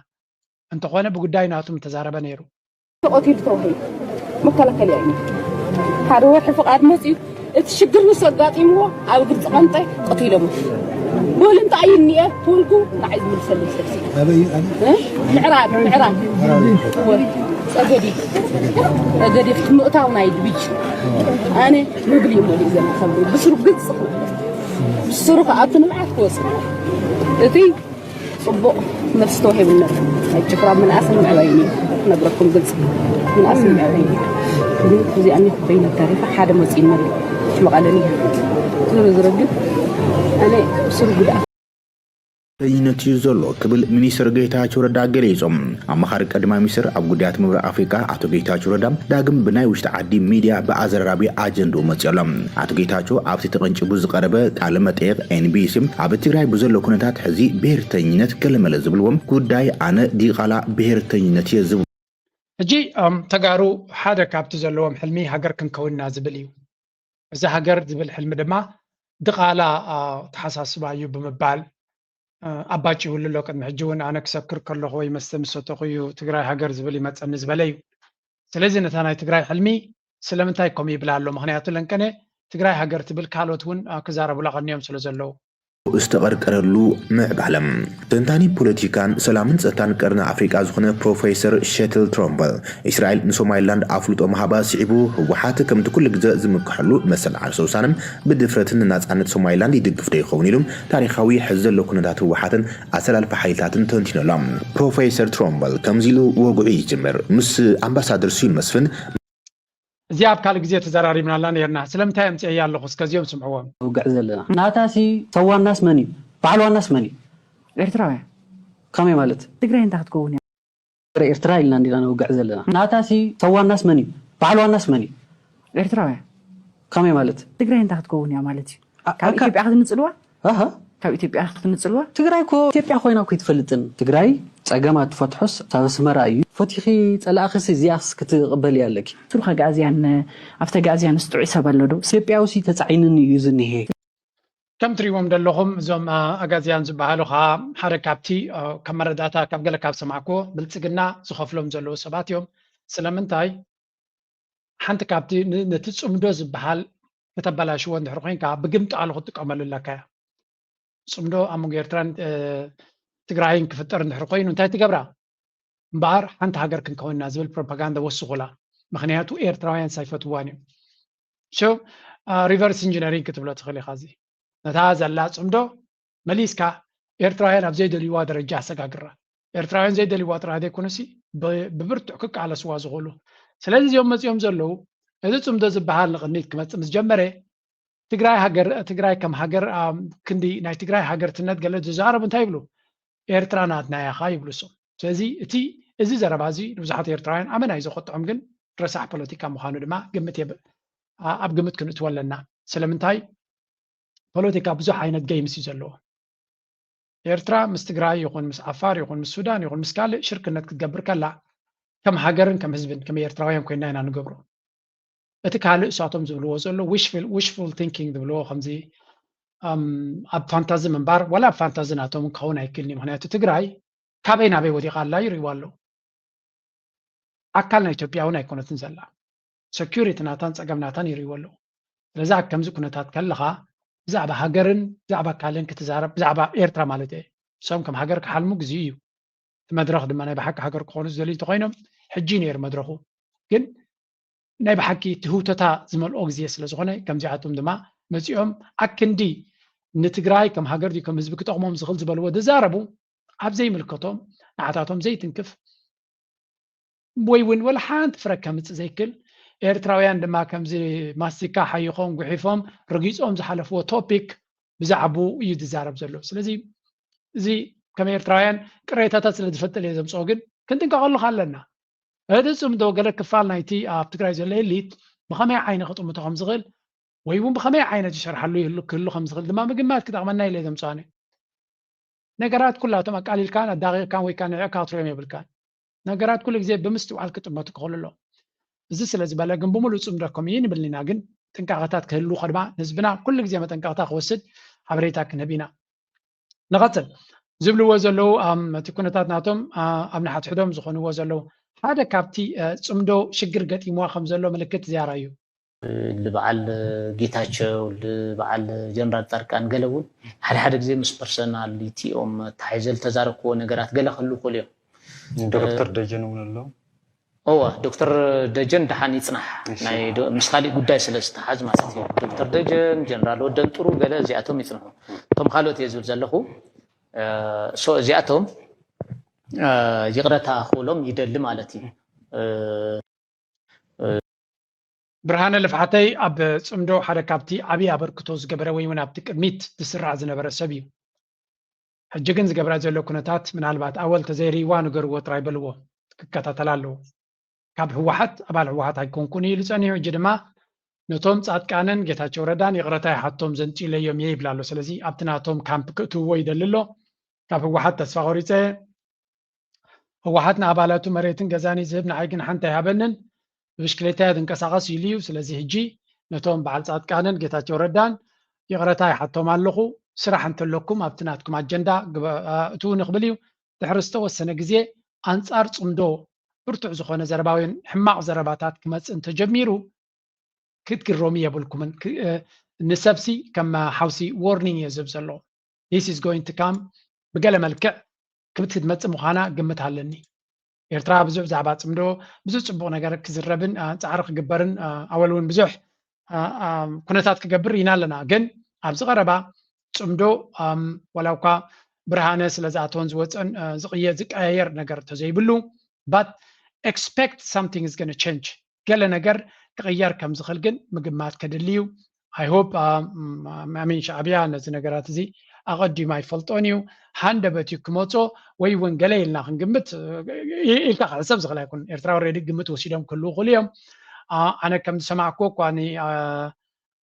እንተኾነ ብጉዳይ ናቱም ተዛረበ ነይሩ ተቆቲሉ ተባሂሉ መከላከልያ እዩ ሓደ ወርሒ ፍቃድ መፅኡ እቲ ሽግር ምስ ኣጋጢምዎ ኣብ ግብፂ ቀንጠ ቀቲሎም بقول انت عيني ايه تقولكو عايز من سلم سلسي معراب اجدي في نقطه ونايد بيج انا مبلي مولي زي ما خبروا بسرق قص بسرق عطنا معك توصل اتي صبو نفس توهي بالنار الجفرة من اسم عيني نبركم قص من اسم عيني زي اني بين التاريخ حدا مزين مري شو قالني زرقت أنا بسرعة بدأ በይነት ዘሎ ክብል ሚኒስትር ጌታቸው ረዳ ገለጾም ኣማኻሪ ቀዳማይ ሚኒስትር ኣብ ጉዳያት ምብራቕ ኣፍሪካ አቶ ጌታቸው ረዳ ዳግም ብናይ ውሽጢ ዓዲ ሚድያ ብኣዘራራቢ ኣጀንዳ መፅሎም አቶ ጌታቸው ኣብቲ ተቐንጭቡ ዝቐረበ ቃለ መጠይቕ ኤንቢሲ ኣብ ትግራይ ብዘሎ ኩነታት ሕዚ ብሄርተኝነት ገለመለ ዝብልዎም ጉዳይ ኣነ ዲቓላ ብሄርተኝነት እየ ዝብል ሕጂ ተጋሩ ሓደ ካብቲ ዘለዎም ሕልሚ ሃገር ክንከውንና ዝብል እዩ እዚ ሃገር ዝብል ሕልሚ ድማ ድቓላ ተሓሳስባ እዩ ብምባል ኣባጭ ይውልሎ ቅድሚ ሕጂ እውን ኣነ ክሰክር ከለኹ ወይ መስተ ምሰተኹ እዩ ትግራይ ሃገር ዝብል ይመፀኒ ዝበለ እዩ ስለዚ ነታ ናይ ትግራይ ሕልሚ ስለምንታይ ከምኡ ይብላ ኣሎ ምክንያቱ ለንቀነ ትግራይ ሃገር ትብል ካልኦት እውን ክዛረቡላ ቀኒዮም ስለ ዘለዉ استقرقرلو معبالم تنتاني بوليتيكان سلامن ጸጥታን ቀርና አፍሪካ ዝኾነ ፕሮፌሰር ሸትል ትሮምበል እስራኤል ንሶማሊላንድ አፍልጦ ማህባ ሲዒቡ ህወሓት ከምቲ ኩሉ ግዜ ዝምክሐሉ መሰል ዓርሰውሳንም ብድፍረትን ናጻነት ሶማሊላንድ ይድግፍ ደይኸውን ኢሎም ታሪኻዊ ሕዘሎ ኩነታት ህወሓትን ኣሰላልፈ ሓይልታትን ተንቲኖሎም ፕሮፌሰር ትሮምበል ከምዚሉ ወግዑ ይጅምር ምስ አምባሳደር ሱል መስፍን እዚ ኣብ ካል ግዜ ተዘራሪብና ኣለና ነርና ስለምንታይ እምፅእ ያለኹ እስከዚኦም ስምዕዎም ውግዕ ዘለና ናታሲ ሰዋናስ መን እዩ ባዕልዋናስ መን እዩ ኤርትራውያ ከመይ ማለት ትግራይ እንታይ ክትከውን እያ ኤርትራ ኢልና እንዲና ውግዕ ዘለና ናታሲ ሰዋናስ መን እዩ ባዕልዋናስ መን እዩ ኤርትራውያ ከመይ ማለት ትግራይ እንታይ ክትከውን እያ ማለት እዩ ካብ ኢትዮጵያ ክትንፅልዋ ካብ ኢትዮጵያ ክትንፅልዋ ትግራይ ኮ ኢትዮጵያ ኮይና ኮ ይትፈልጥን ትግራይ ጸገማት ትፈትሑስ ሳብ ስመራ እዩ ፈቲኺ ጸላእኽሲ ዚያስ ክትቕበል ያለኪ ትሩኻ ጋዝያን ኣፍተ ጋዝያን ስጡዕ ይሰብ ኣሎ ዶ ኢትዮጵያውሲ ተጻዒንን እዩ ዝኒሄ كم تريوم دلهم زوم أجازيان زبالو خا حركاتي كمرداتا كابجلا كاب سمعكو بلتسجنا زخفلهم زلوا سباتيوم سلامنتاي حنت كابتي نتتصم دوز بحال كتبلاش وند حرقين كاب بقمت على خطك عمل لك صمدو أمو غيرتران تقرأين كفتر نحرقين وانتهي تقبرا مبار حنت هاجر كن كون نازل بروباغندا وسغلا مخنياتو إيرتراويان سايفت واني شو ريفرس انجينيرينج كتب له تخلي خازي نتازا لا صمدو مليسكا إيرتراويان أبزي دليوا درجة سقاقرة إيرتراويان زي دليوا ترى هذا كونسي ببرتو كك على سوا زغلو سلازي يوم زلو إذا صمدو زبحال لغنيت كما مزجمرة تقراي كم هاجر كندي ناي تقراي هاجر تنت قال تزارب انت يبلو إيرترانات نايا خا يبلوسو سلازي تي إزي زربازي نبزحات إيرتراويان أمنا إذا خطهم جن رسح بوليتيكا مخانو دما قمت يب أب قمت كنت ولنا سلامنتاي بوليتيكا بزح عينت جيمس يزلوه إيرترا مستقراي يكون مس عفار يكون مس السودان يكون مس كال شركة إنك تقبر كلا كم هاجرن كم حزبن كم إيرتراويان كنا هنا نقبره أتكالو ساعتهم زلوه زلوا wishful thinking زلوه خمزي أب فانتازي من بار ولا فانتازي ناتهم كونه يكلني مهنا تتقراي كابين أبي ودي قال لا يروالو أكلنا إثيوبيا هنا يكون تنزلا security ناتان سأقام ناتان يروالو لذا كم زكونة تتكلها زعبا هاجرن زعبا كالين كتزارب زعبا إيرترا مالتي سوم كم هاجر كحلمو جزيو مدرخ دم أنا بحكي هاجر كونس دليل تقينهم حجين ير مدرخو جن ناي بحكي تهوتتا زمل أوكزيس لزخونة كم زعتهم دما مسيهم أكندي نتجراي كم هاجر دي كم زبكت أقوم زخل زبلوا دزاربو عب زي ملكتهم عطاتهم زي تنكف بويون ولا حانت فركم زي كل إيرتراويان دما كم زي ماسيكا حيقوم قحيفهم رجيسهم زحلفوا توبيك بزعبو يدزارب زلو سلازي زي كم إيرتراويان قريتها تسلد فتل يزم صوغن كنت نقول خلنا هذا سوم دو قال كفال نايتي بتقراي زل ليت بخمي عين خطو متخم زغل ويبون بخمي عين تشرح له كله خمس زغل دما مقمات كده عملنا لي يزم صاني نقرات كلها تم قليل كان الدقيق كان ويكان عكاطر يوم بالكان نقرات كل زي بمستوى على الكتب ما تقول له زي سلازي بلا جنب مولو تصم رقم ين بلنا جن تنقاطات كهلو خدمة نسبنا كل زي ما تنقاطات وسد حبريتك نبينا نقتل زبلو وزلو تكون تاتناتهم أمن حد حدهم زخون وزلو هذا كابتي تصمدو شجر قتي مواخم زلو ملكت زيارايو لبعل جيتاتشو لبعل جنرال تركان قلبون هل زي مس برسوناليتي تحيزل تزاركو نقرات قال خلو كل دكتور دجن ونلو دكتور دجن دحاني يصنح ناي مسخالي قداي سلسته حاج ماساتي دكتور دجن جنرال ودن طرو قال زياتهم يصنحوا تم خالوت يزول زلخو سو زياتهم يقرأها خولهم يدل مالتي برهان لفحتي أب صمدو حركاتي أبي أبركتوز جبرة ويمن أبتك ميت تسرع زنبرة سبي حججنز جبرة زلو كنتات من البعض أول تزيري وانجر وترايبلو كتاتلالو كاب هو حد أبال هو حد هيكون كوني لساني جدما نتوم ساعت كانن جتاچو ردان يقرأها حتوم زنتي ليوم يبلالو سلزي أبتناتهم كامب كتو ويدللو كاب هو حد تسفاوريته هو حدنا عبالاتو مريتن جزاني زبنا عيقن حنتا يابنن بشكليتها دنكساقس يليو سلازي هجي نتوم بعد ساعت كانن جتاچو ردان يقرأتها حتوم اللخو سرح انتلوكم ابتناتكم أجندا تو نقبليو تحرستو السنة جزية أنصار صمدو برتع زخونة زرباوين حماق زرباتات كمس انت جميرو كتك الرومية بولكم نسبسي كما حوسي warning يزبزلو this is going to come بقال ملكع كبت تمت مخانا قمت هالني إيرترا بزوح زعبات صمدو بزوح صبو نقار كزربن تعرق قبرن أولون بزوح كنتات كقبر ينالنا جن أبز غربا صمدو ولوكا برهانة سلازاتون زوتن زقية زك أير نقار تزيبلو but expect something is going to change قال نقار تغير كم زخلقن مقمات كدليو I hope أمين شعبيا نزي نقارات زي أغدي ما يفلطونيو هاندبتي كموتو ويون قليلنا خنقمت إلتا على سبز غلا يكون إرترا وريدي قمت وسيلهم كله غليهم أنا كم سمعكو كواني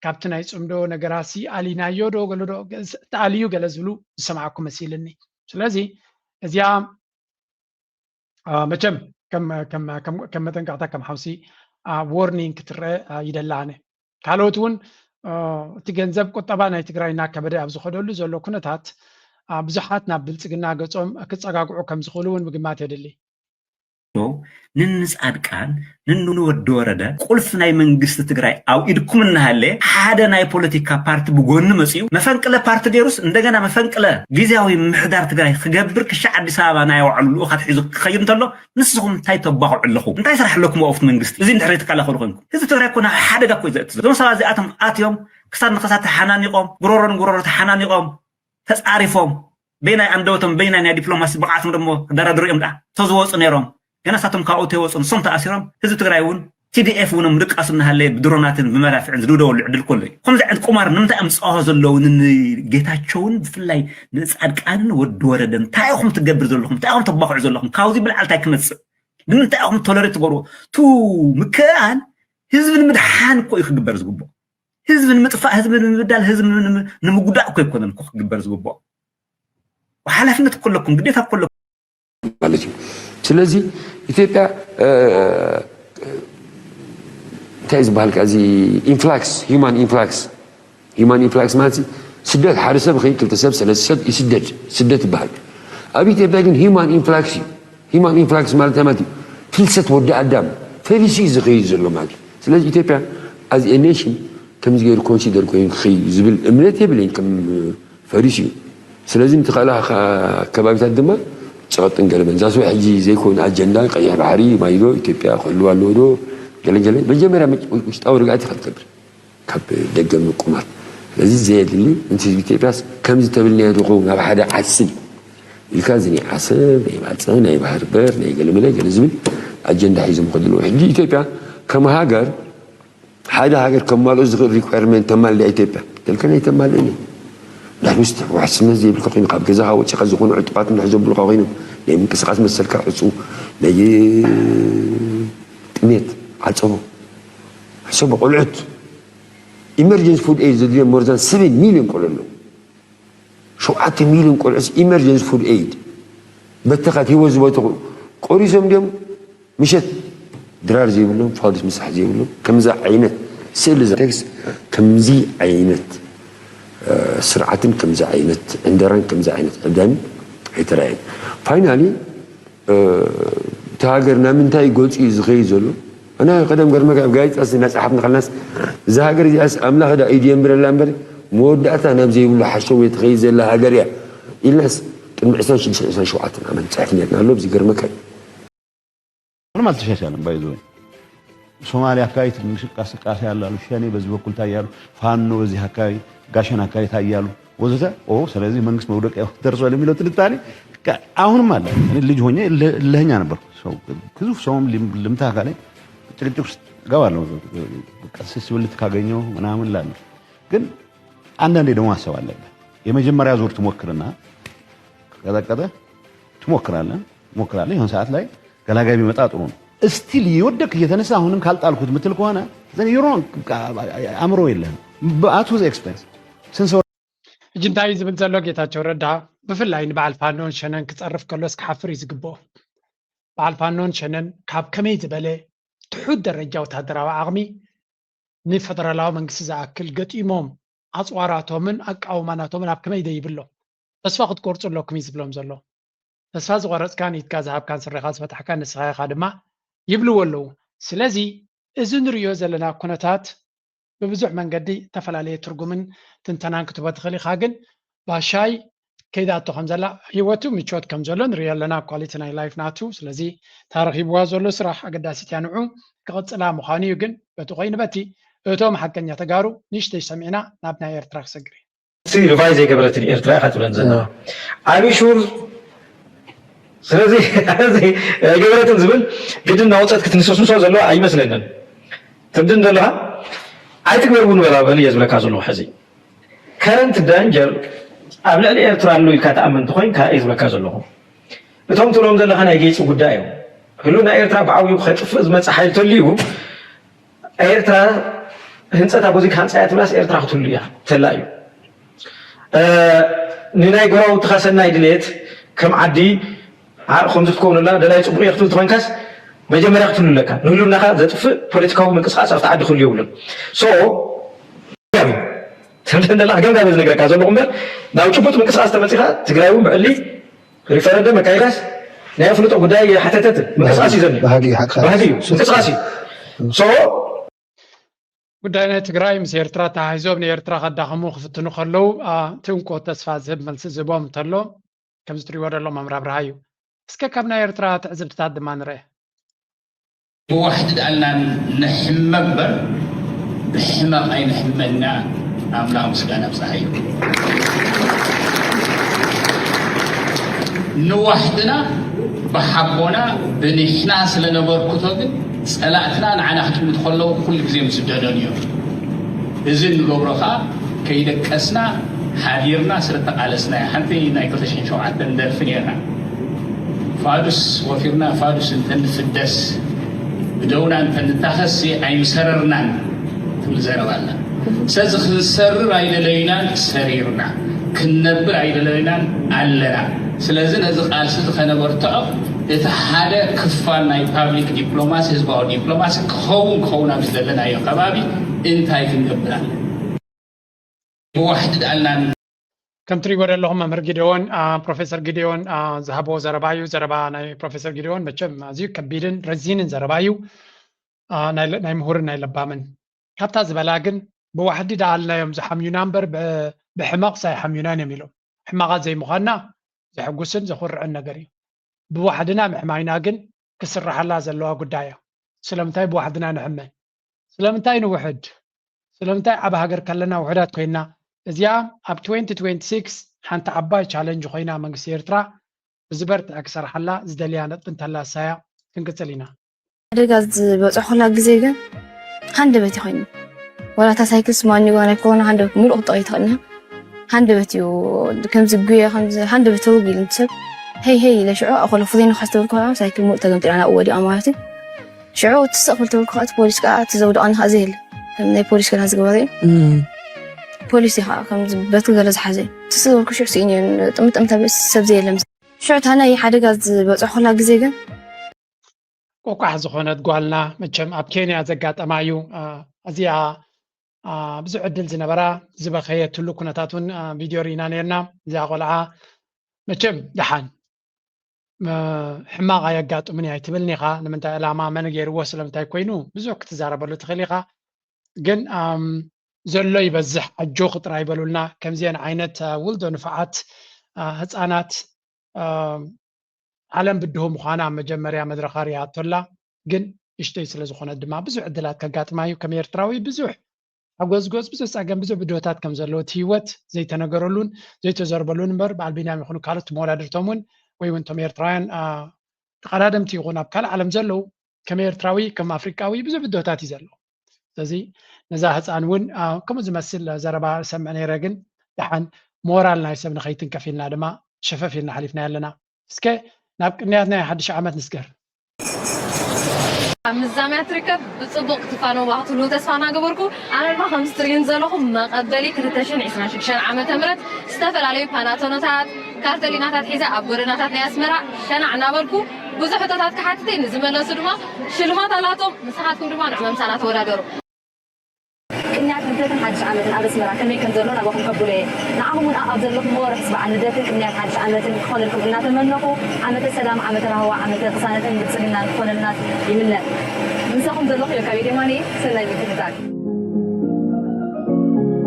كابتن عيسمدو نقراسي علينا يودو قالوا دو تعاليو قلزلو سمعكو مسيلني سلازي إذا مجم كم تنقعتا كم حوسي warning كتر يدلاني كالوتون እቲ ገንዘብ ቁጠባ ናይ ትግራይና ከበደ ኣብ ዝኸደሉ ዘሎ ኩነታት ብዙሓት ናብ ብልፅግና ገጾም ክፀጋግዑ ከም ዝኽእሉ እውን ምግማት የድሊ ንንጻድቃን ንንወዲ ወረደ ቁልፍ ናይ መንግስቲ ትግራይ ኣብ ኢድኩም እናሃለ ሓደ ናይ ፖለቲካ ፓርቲ ብጎኒ መፅዩ መፈንቅለ ፓርቲ ገይሩስ እንደገና መፈንቅለ ጊዜያዊ ምሕዳር ትግራይ ክገብር ክሻዕ ኣዲስ ኣበባ ናይ ባዕሉ ልኡኻት ሒዙ ክኸይድ እንተሎ ንስኹም እንታይ ተባኽዑ ኣለኹም እንታይ ስራሕ ኣለኩም ወቅት መንግስቲ እዚ እንድሕር ትከላኸሉ ኮይንኩም ህዝቢ ትግራይ ኮና ሓደጋ ኮይ ዘእትዞ እዞም ሰባት እዚኣቶም ኣትዮም ክሳድ ንክሳድ ተሓናኒቆም ጉሮሮን ጉሮሮ ተሓናኒቆም ተፃሪፎም በይናይ ኣንደበቶም በይናይ ናይ ዲፕሎማሲ ብቕዓቶም ደሞ ደረድሩ እዮም ዳ ተዝወፁ ነይሮም ገና ሳቶም ካብኡ ተይወፁን ሶም ተኣሲሮም ህዝቢ ትግራይ እውን TDF እውን ምድቃሱ እናሃለየ ብድሮናትን ብመዳፍዕን ዝድውደወሉ ዕድል ኮሎ እዩ ከምዚ ዓይነት ቁማር ንምንታይ እዮም ዝፀዋሆ ዘለዉ ንጌታቸውን ብፍላይ ንፃድቃንን ወዲ ወረደን እንታይ ኢኹም ትገብር ዘለኹም እንታይ ኢኹም ተባኽዑ ዘለኹም ካብዚ ብልዓል እንታይ ክመፅእ ንምንታይ ኢኹም ቶለሬት ትገብርዎ ቱ ምክኣል ህዝቢ ንምድሓን እኮ እዩ ክግበር ዝግብኦ ህዝቢ ንምጥፋእ ህዝቢ ንምብዳል ህዝቢ ንምጉዳእ እኮ ይኮነን እኮ ክግበር ዝግብኦ ሓላፍነት ኩለኩም ግዴታ ኩለኩም ማለት እዩ ስለዚ ኢትዮጵያ እንታይ ዝበሃል ከዚ ኢንፍላክስ ሂውማን ኢንፍላክስ ማለት ስደት ሓደ ሰብ ኸይድ ክልተ ሰብ ሰለስተ ሰብ ይስደድ ስደት ይበሃል ኣብ ኢትዮጵያ ግን ሂውማን ኢንፍላክስ እዩ ሂውማን ኢንፍላክስ ማለት ማለት እዩ ፍልሰት ወዲ ኣዳም ፈሪሲ እዩ ዝኸይድ ዘሎ ማለት እዩ ስለዚ ኢትዮጵያ ኣዝ ኤ ኔሽን ከምዚ ገይሩ ኮንሲደር ኮይኑ ክኸይድ ዝብል እምነት የብለኝ ከም ፈሪሲ እዩ ስለዚንቲ ካልእ ከባቢታት ድማ ጨቀጥን ገለመን ዛሱ ሕጂ ዘይኮን አጀንዳ ቀይሕ ባሕሪ ማይዶ ኢትዮጵያ ክህልው ኣለዎ ዶ ገለገለ መጀመርያ ውሽጣዊ ርግኣት ኢኻ ትገብር ካብ ደገ ምቁማር ስለዚ ዘየድሊንቲ ህዝቢ ኢትዮጵያስ ከምዚ ተብልናዮ ድኹ ናብ ሓደ ዓስብ ኢልካ እዚ ናይ ዓሰብ ናይ ማፀን ናይ ባህር በር ናይ ገለመለ ገለ ዝብል አጀንዳ ሒዞም ከድልዎ ሕጂ ኢትዮጵያ ከም ሃገር ሓደ ሃገር ከማልኦ ዝኽእል ሪኳርመንት ተማልያ ኢትዮጵያ ተልከና ይተማልእ እዩ نحن وحسنا زي بالكوين قاب كذا وشي خزقون عطبات من حزب بالقوين يعني منقسقات مسلك عصو لا تميت عصو حسب قلعت emergency food aid زي more than 7 مليون قلنا شو 10 مليون قلعس emergency food aid بتقات هو زبطه قريسهم ديم مشت درار زي بلهم فاضي مسح زي بلهم كم زي عينت سيل زي كم زي عينت سرعتن كم زي عينت اندران كم زي عينت عدم حيتراين فاينالي تهاجرنا من تاي قلت يزغي زلو انا قدم قرمك قايت اصل الناس حبنا خلناس زهاجر دي اس املا هذا ايدي امبر الامبر مودعتها انا زي ولا حشو يتغيز لا هاجريا الناس كم عساش شو عتنا عمل تعرفني انا لو بزي قرمك انا ما تشاشالم بايزوي ሶማሊያ አካባቢ ትንሽ እንቅስቃሴ ያላሉ ሸኔ በዚህ በኩል ታያሉ ፋኖ በዚህ አካባቢ ጋሸና አካባቢ ታያሉ ወዘተ ስለዚህ መንግስት መውደቂያ ደርሷል የሚለው ትንታኔ አሁንም አለ እኔ ልጅ ሆኜ ለኛ ነበር ሰው ግዙፍ ሰውም ልምታ ካለኝ ጭቅጭቅ ውስጥ ገባለሁ ቀስስ ብልት ካገኘው ምናምን ላለ ግን አንዳንዴ ደግሞ ማሰብ አለብህ የመጀመሪያ ዙር ትሞክርና ከቀጠቀጠ ትሞክራለህ ይሁን ሰዓት ላይ ገላጋይ ቢመጣ ጥሩ ነው እስቲል ይወደክ እየተነሳ አሁንም ካልጣልኩት ምትል ከሆነ ዘን ዩሮን አምሮ የለም በአቱ ኤክስፔንስ ስንሰው እጅንታይ ዝብል ዘሎ ጌታቸው ረዳ ብፍላይ ንበዓል ፋኖን ሸነን ክፀርፍ ከሎስ ክሓፍር እዩ ዝግብኦ በዓል ፋኖን ሸነን ካብ ከመይ ዝበለ ትሑት ደረጃ ወታደራዊ ዓቕሚ ንፌደራላዊ መንግስቲ ዝኣክል ገጢሞም ኣፅዋራቶምን ኣቃውማናቶምን ኣብ ከመይ ደይብሎ ተስፋ ክትቆርፁ ኣለኩም እዩ ዝብሎም ዘሎ ተስፋ ዝቆረፅካ ኒትካ ዝሃብካን ስሪኻ ዝፈታሕካ ንስኻ ኢኻ ድማ ይብልዎ ኣለዉ ስለዚ እዚ ንሪኦ ዘለና ኩነታት ብብዙሕ መንገዲ ተፈላለየ ትርጉምን ትንተናን ክትቦ ትኽእል ኢኻ ግን ባሻይ ከይዳቶ ከም ዘላ ሂወቱ ምቾት ከም ዘሎ ንሪኦ ኣለና ኳሊቲ ናይ ላይፍ ናቱ ስለዚ ታረኺብዋ ዘሎ ስራሕ ኣገዳሲት እያ ንዑ ክቕፅላ ምዃኑ እዩ ግን በቲ ኮይኑ በቲ እቶም ሓቀኛ ተጋሩ ንእሽተይ ሰሚዕና ናብ ናይ ኤርትራ ክሰግር እዩ ሪቫይዝ የገበረትን ኤርትራ ኢኻ ትብለን ዘለና ኣቢሹር ስለዚህ ገበረትን ዝብል ግድና ወፀት ክትንሰስንሶ ዘለዎ ኣይመስለንን ትምድን ዘለካ ኣይትግበርውን በላበል እየ ዝብለካ ዘለኹ ሕዚ ከረንት ዳንጀር ኣብ ልዕሊ ኤርትራ ኣሎ ኢልካ ተኣመንቲ ኮይንካ እየ ዝብለካ ዘለኹ እቶም ትብሎም ዘለካ ናይ ጌፂ ጉዳይ እዮም ህሉና ኤርትራ ብዓብዩ ከጥፍእ ዝመፅእ ሓይሊ ተልዩ ኤርትራ ህንፀት ኣቦዚካ ሃንፃያ ትብላስ ኤርትራ ክትህሉ እያ ተላ እዩ ንናይ ጎራውትኻ ሰናይ ድሌት ከም ዓዲ ከምዚ ትከውንላ ደላይ ፅቡቅ እየ ክትብል ትኮንካስ መጀመርያ ክትህሉ ኣለካ ንህልውናኻ ዘጥፍእ ፖለቲካዊ ምንቅስቃስ ኣብቲ ዓዲ ክህሉ የብሉን ስለዚህ አገምጋ በዝ ነገር ካዘሉ ቁምበር ናው ጭቡጥ ምንቅስቃስ ተመጽኻ ትግራይ ብዕሊ ሪፈረንደም መካይዳስ ናይ ፍሉጦ ጉዳይ የሓተተት ምንቅስቃስ ይዘን ባህጊ ምንቅስቃስ ሶ ጉዳይ ናይ ትግራይ ምስ ኤርትራ ተሓይዞም ንኤርትራ ከዳኸሙ ክፍትኑ ከለው ትንቆ ተስፋ ዝህብ መልሲ ዝህቦም እንተሎ ከም ዝትሪእዎ ደሎም መምራብርሃ እዩ እስከ ካብ ናይ ኤርትራ ትዕዝብትታት ድማ ንርአ ብዋሕድ ዳልና ንሕመም በር ብሕማቕ ኣይንሕመና ኣምላኽ ምስጋና ብፅሓ እዩ ንዋሕድና ብሓቦና ብንሕና ስለነበርኩቶ ግን ፀላእትና ንዓና ክትምት ከለዉ ኩሉ ግዜ ምስደደን እዮም እዚ ንገብሮ ከዓ ከይደቀስና ሓዲርና ስለተቃለስና ሓንቲ ናይ 2007 ደርፊ ነርና ፋዱስ ወፊርና ፋዱስ እንተንፍደስ ብደውና እንተንታኸስ ኣይምሰረርናን ትብል ዘረባና ስለዚ ክንሰርር ኣይደለይናን ሰሪርና ክንነብር ኣይደለይናን ኣለና ስለዚ ነዚ ቃልሲ ዝኸነበርትዖ እቲ ሓደ ክፋል ናይ ፓብሊክ ዲፕሎማሲ ህዝባዊ ዲፕሎማሲ ክኸውን ኣብ ዝደለናዮ ከባቢ እንታይ ክንገብር ኣለና ብዋሕዲ ዳልና ከም ትሪእዎ ዘለኹም መምህር ጊድዮን ፕሮፌሰር ጊድዮን ዝሃቦ ዘረባ እዩ ዘረባ ናይ ፕሮፌሰር ጊድዮን መቸም ኣዝዩ ከቢድን ረዚንን ዘረባ እዩ ናይ ምሁርን ናይ ለባምን ካብታ ዝበላ ግን ብዋሕዲ ዳኣልናዮም ዝሓምዩና እምበር ብሕማቕ ሳይሓምዩናን እዮም ኢሎም ሕማቓት ዘይምዃንና ዘሕጉስን ዘኹርዕን ነገር እዩ ብዋሕድና ምሕማይና ግን ክስራሓላ ዘለዋ ጉዳይ እያ ስለምንታይ ብዋሕድና ንሕመ ስለምንታይ ንውሕድ ስለምንታይ ዓብ ሃገር ከለና ውሕዳት ኮይና እዚኣ ኣብ 2026 ሓንቲ ዓባይ ቻለንጅ ኮይና መንግስቲ ኤርትራ ብዝበርትዐ ክሰርሓላ ዝደልያ ነጥቢ እንተላ ሳያ ክንቅፅል ኢና ሓደጋ ዝበፅሖላ ግዜ ግን ሃንደበት ይኮይኑ ወላ ታሳይክል ስማኒ ጓና ኮና ሃንደበት ሙሉእ ክጠቕ ይትኽእልና ሃንደበት እዩ ከምዚ ጉያ ከምዚ ሃንደበት ተወጊል እንትሰብ هي لشعو أقول فضينا خاصة بالكوارع سايكل مو تقدم تلعنا أولي أمارتي شعو تسقف التوقعات بوليس قاعد تزود عنها زيل من بوليس كان هذا قوي بوليس يخا كم بتقدر حزين تسقف كل شيء سيني تمت بس سبزي لمس شعو هنا أي حدا قاعد بتأخذ جزيجا وقع زخونة قالنا متشم أبكيني أزقات أمايو أزيا بزع عدل زنبرا زبخية تلو كنا تاتون فيديو رينا نيرنا زي قلعة متشم دحان ሕማቕ ኣየጋጥሙኒ ኣይትብልኒ ኢኻ ንምንታይ ዕላማ መን ገይርዎ ስለምንታይ ኮይኑ ብዙሕ ክትዛረበሉ ትኽእል ኢኻ ግን ዘሎ ይበዝሕ ኣጆ ክጥራ ይበሉልና ከምዚአን ዓይነት ውልዶ ንፍዓት ህፃናት ዓለም ብድሆ ምዃና መጀመርያ መድረኻ ሪኣቶላ ግን እሽተይ ስለ ዝኾነት ድማ ብዙሕ ዕድላት ከጋጥማ እዩ ከም ኤርትራዊ ብዙሕ ኣጎዝጎዝ ብዙሕ ፀገም ብዙሕ ብድሆታት ከም ዘለዎ እቲ ሂወት ዘይተነገረሉን ዘይተዘርበሉን እምበር በዓል ቢንያም ይኹኑ ካልኦት መወዳድርቶም እውን ወይ ወንቶም ኤርትራውያን ተቀዳደምቲ ይኹን ኣብ ካልእ ዓለም ዘለው ከም ኤርትራዊ ከም ኣፍሪቃዊ ብዙሕ ብድሆታት እዩ ዘሎ ስለዚ ነዛ ህፃን እውን ከምኡ ዝመስል ዘረባ ሰምዐ ነይረ ግን ድሓን ሞራል ናይ ሰብ ንኸይትንከፍ ኢልና ድማ ሸፈፍ ኢልና ሓሊፍና ኣለና እስከ ናብ ቅንያት ናይ 1 ዓመት ንስገር مزامات تركب بصبغ تفانو وقتلو تسفانا قبركو أنا ما 5 ترين زلهم مقبلي كرتشن 26 عام تمرت استفل عليه باناتوناتات كارتليناتات حيزة أبورناتات ناسمرا شنا عنابركو بزحتات كحاتتين زملاء سلمة شلمات علاتهم مساحاتكم دمان عمام سنة ورادرو كنيات ندتن حاجة عملت أبس مرا كم يكن زلون أبوهم قبولي نعمون أفضل لكم ورح سبع ندتن كنيات حاجة عملت خال لكم الناس المنقو عملت السلام عملت الهواء عملت قصانة بتسجلنا خال الناس يمنا نساهم زلون يا كبير ماني سنة يمكن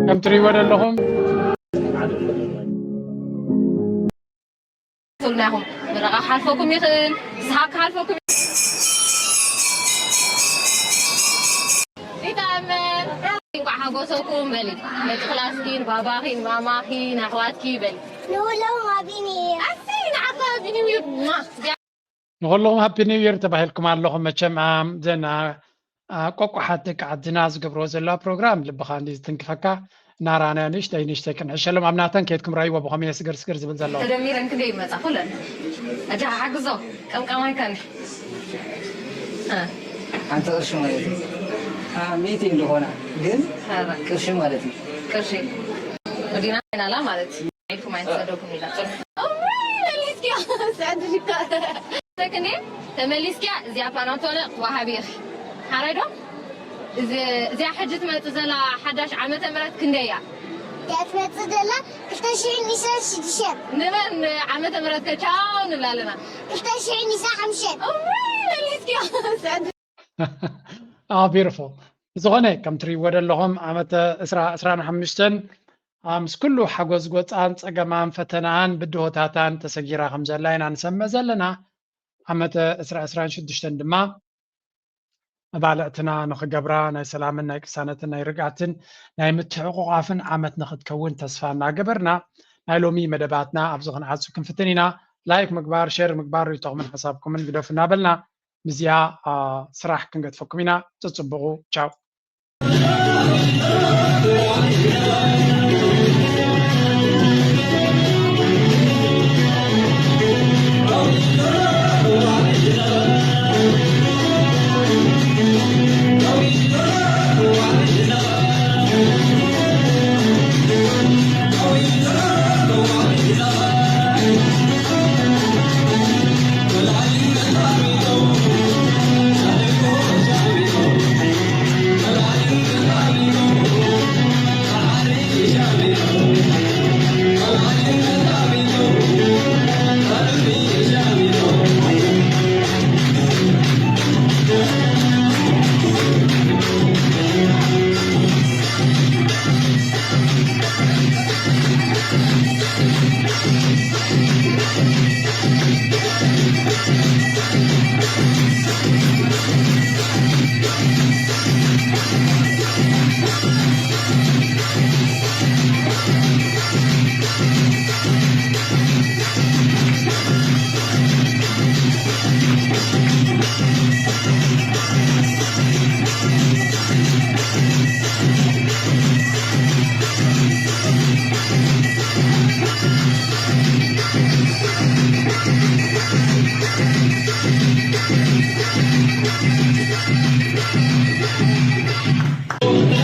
كم تري ولا لهم قلناهم مرا حالفكم يخل سحاق حالفكم حقوسكم بلي خلاصين باباخين ماماخين اخواتكي بلي نقولهم هابي نيو أسين عطا بنيو نقول لهم هابي نيو يير تباهلكم اللهم مچم زين ቆቋሓት ዓድና ዝገብሮ ዘለዋ ፕሮግራም ልብኻ እንዲ ዝትንክፈካ ናራና ንሽተይ ክንሕሸሎም ኣብ ናተን ከይድኩም ራይዎ ብኸመይ ስገር ዝብል ዘለዎ ተደሚረን ክንደይ ይመፃ ኩለን ኣጃ ሓግዞ ቀምቀማይ ከን ሓንቲ ቅርሺ ማለት እዩ ሚቲንግ ዝኾና ግን ቅርሺ ማለት እዩ ቅርሺ ወዲና ናላ ማለት እዩ ኢልኩም ኣይተሰደኩም ኢላ ተመሊስኪያ ሰዓድሽካ ተከኔ ተመሊስኪያ እዚኣ ፓናቶነ ዋሃቢኽ ሓረዶ እዚኣ ሕጂ ትመፅእ ዘላ 11 ዓመተ ምህረት ክንደያ تأثبت دلا كفتشعين نساء سدشان نمن عمة مرات كتاون لا لنا كفتشعين نساء حمشان beautiful زغنة كم تري ودا لهم عمة إسران حمشتن ምስ ኩሉ ሓጎስ ጎፃን ፀገማን ፈተናን ብድሆታታን ተሰጊራ ከም ዘላ ኢና ንሰምዕ ዘለና ዓመተ 2026 ድማ መባልዕትና ንክገብራ ናይ ሰላምን ናይ ቅሳነትን ናይ ርግኣትን ናይ ምትሕቁቃፍን ዓመት ንክትከውን ተስፋ እናገበርና ናይ ሎሚ መደባትና ኣብዚ ክንዓፁ ክንፍትን ኢና ላይክ ምግባር ሼር ምግባር ይጠቕምን ሓሳብኩምን ግደፉ እናበልና ምዝያ ስራሕ ክንገድፈኩም ኢና ፅፅብቑ ቻው Thank you.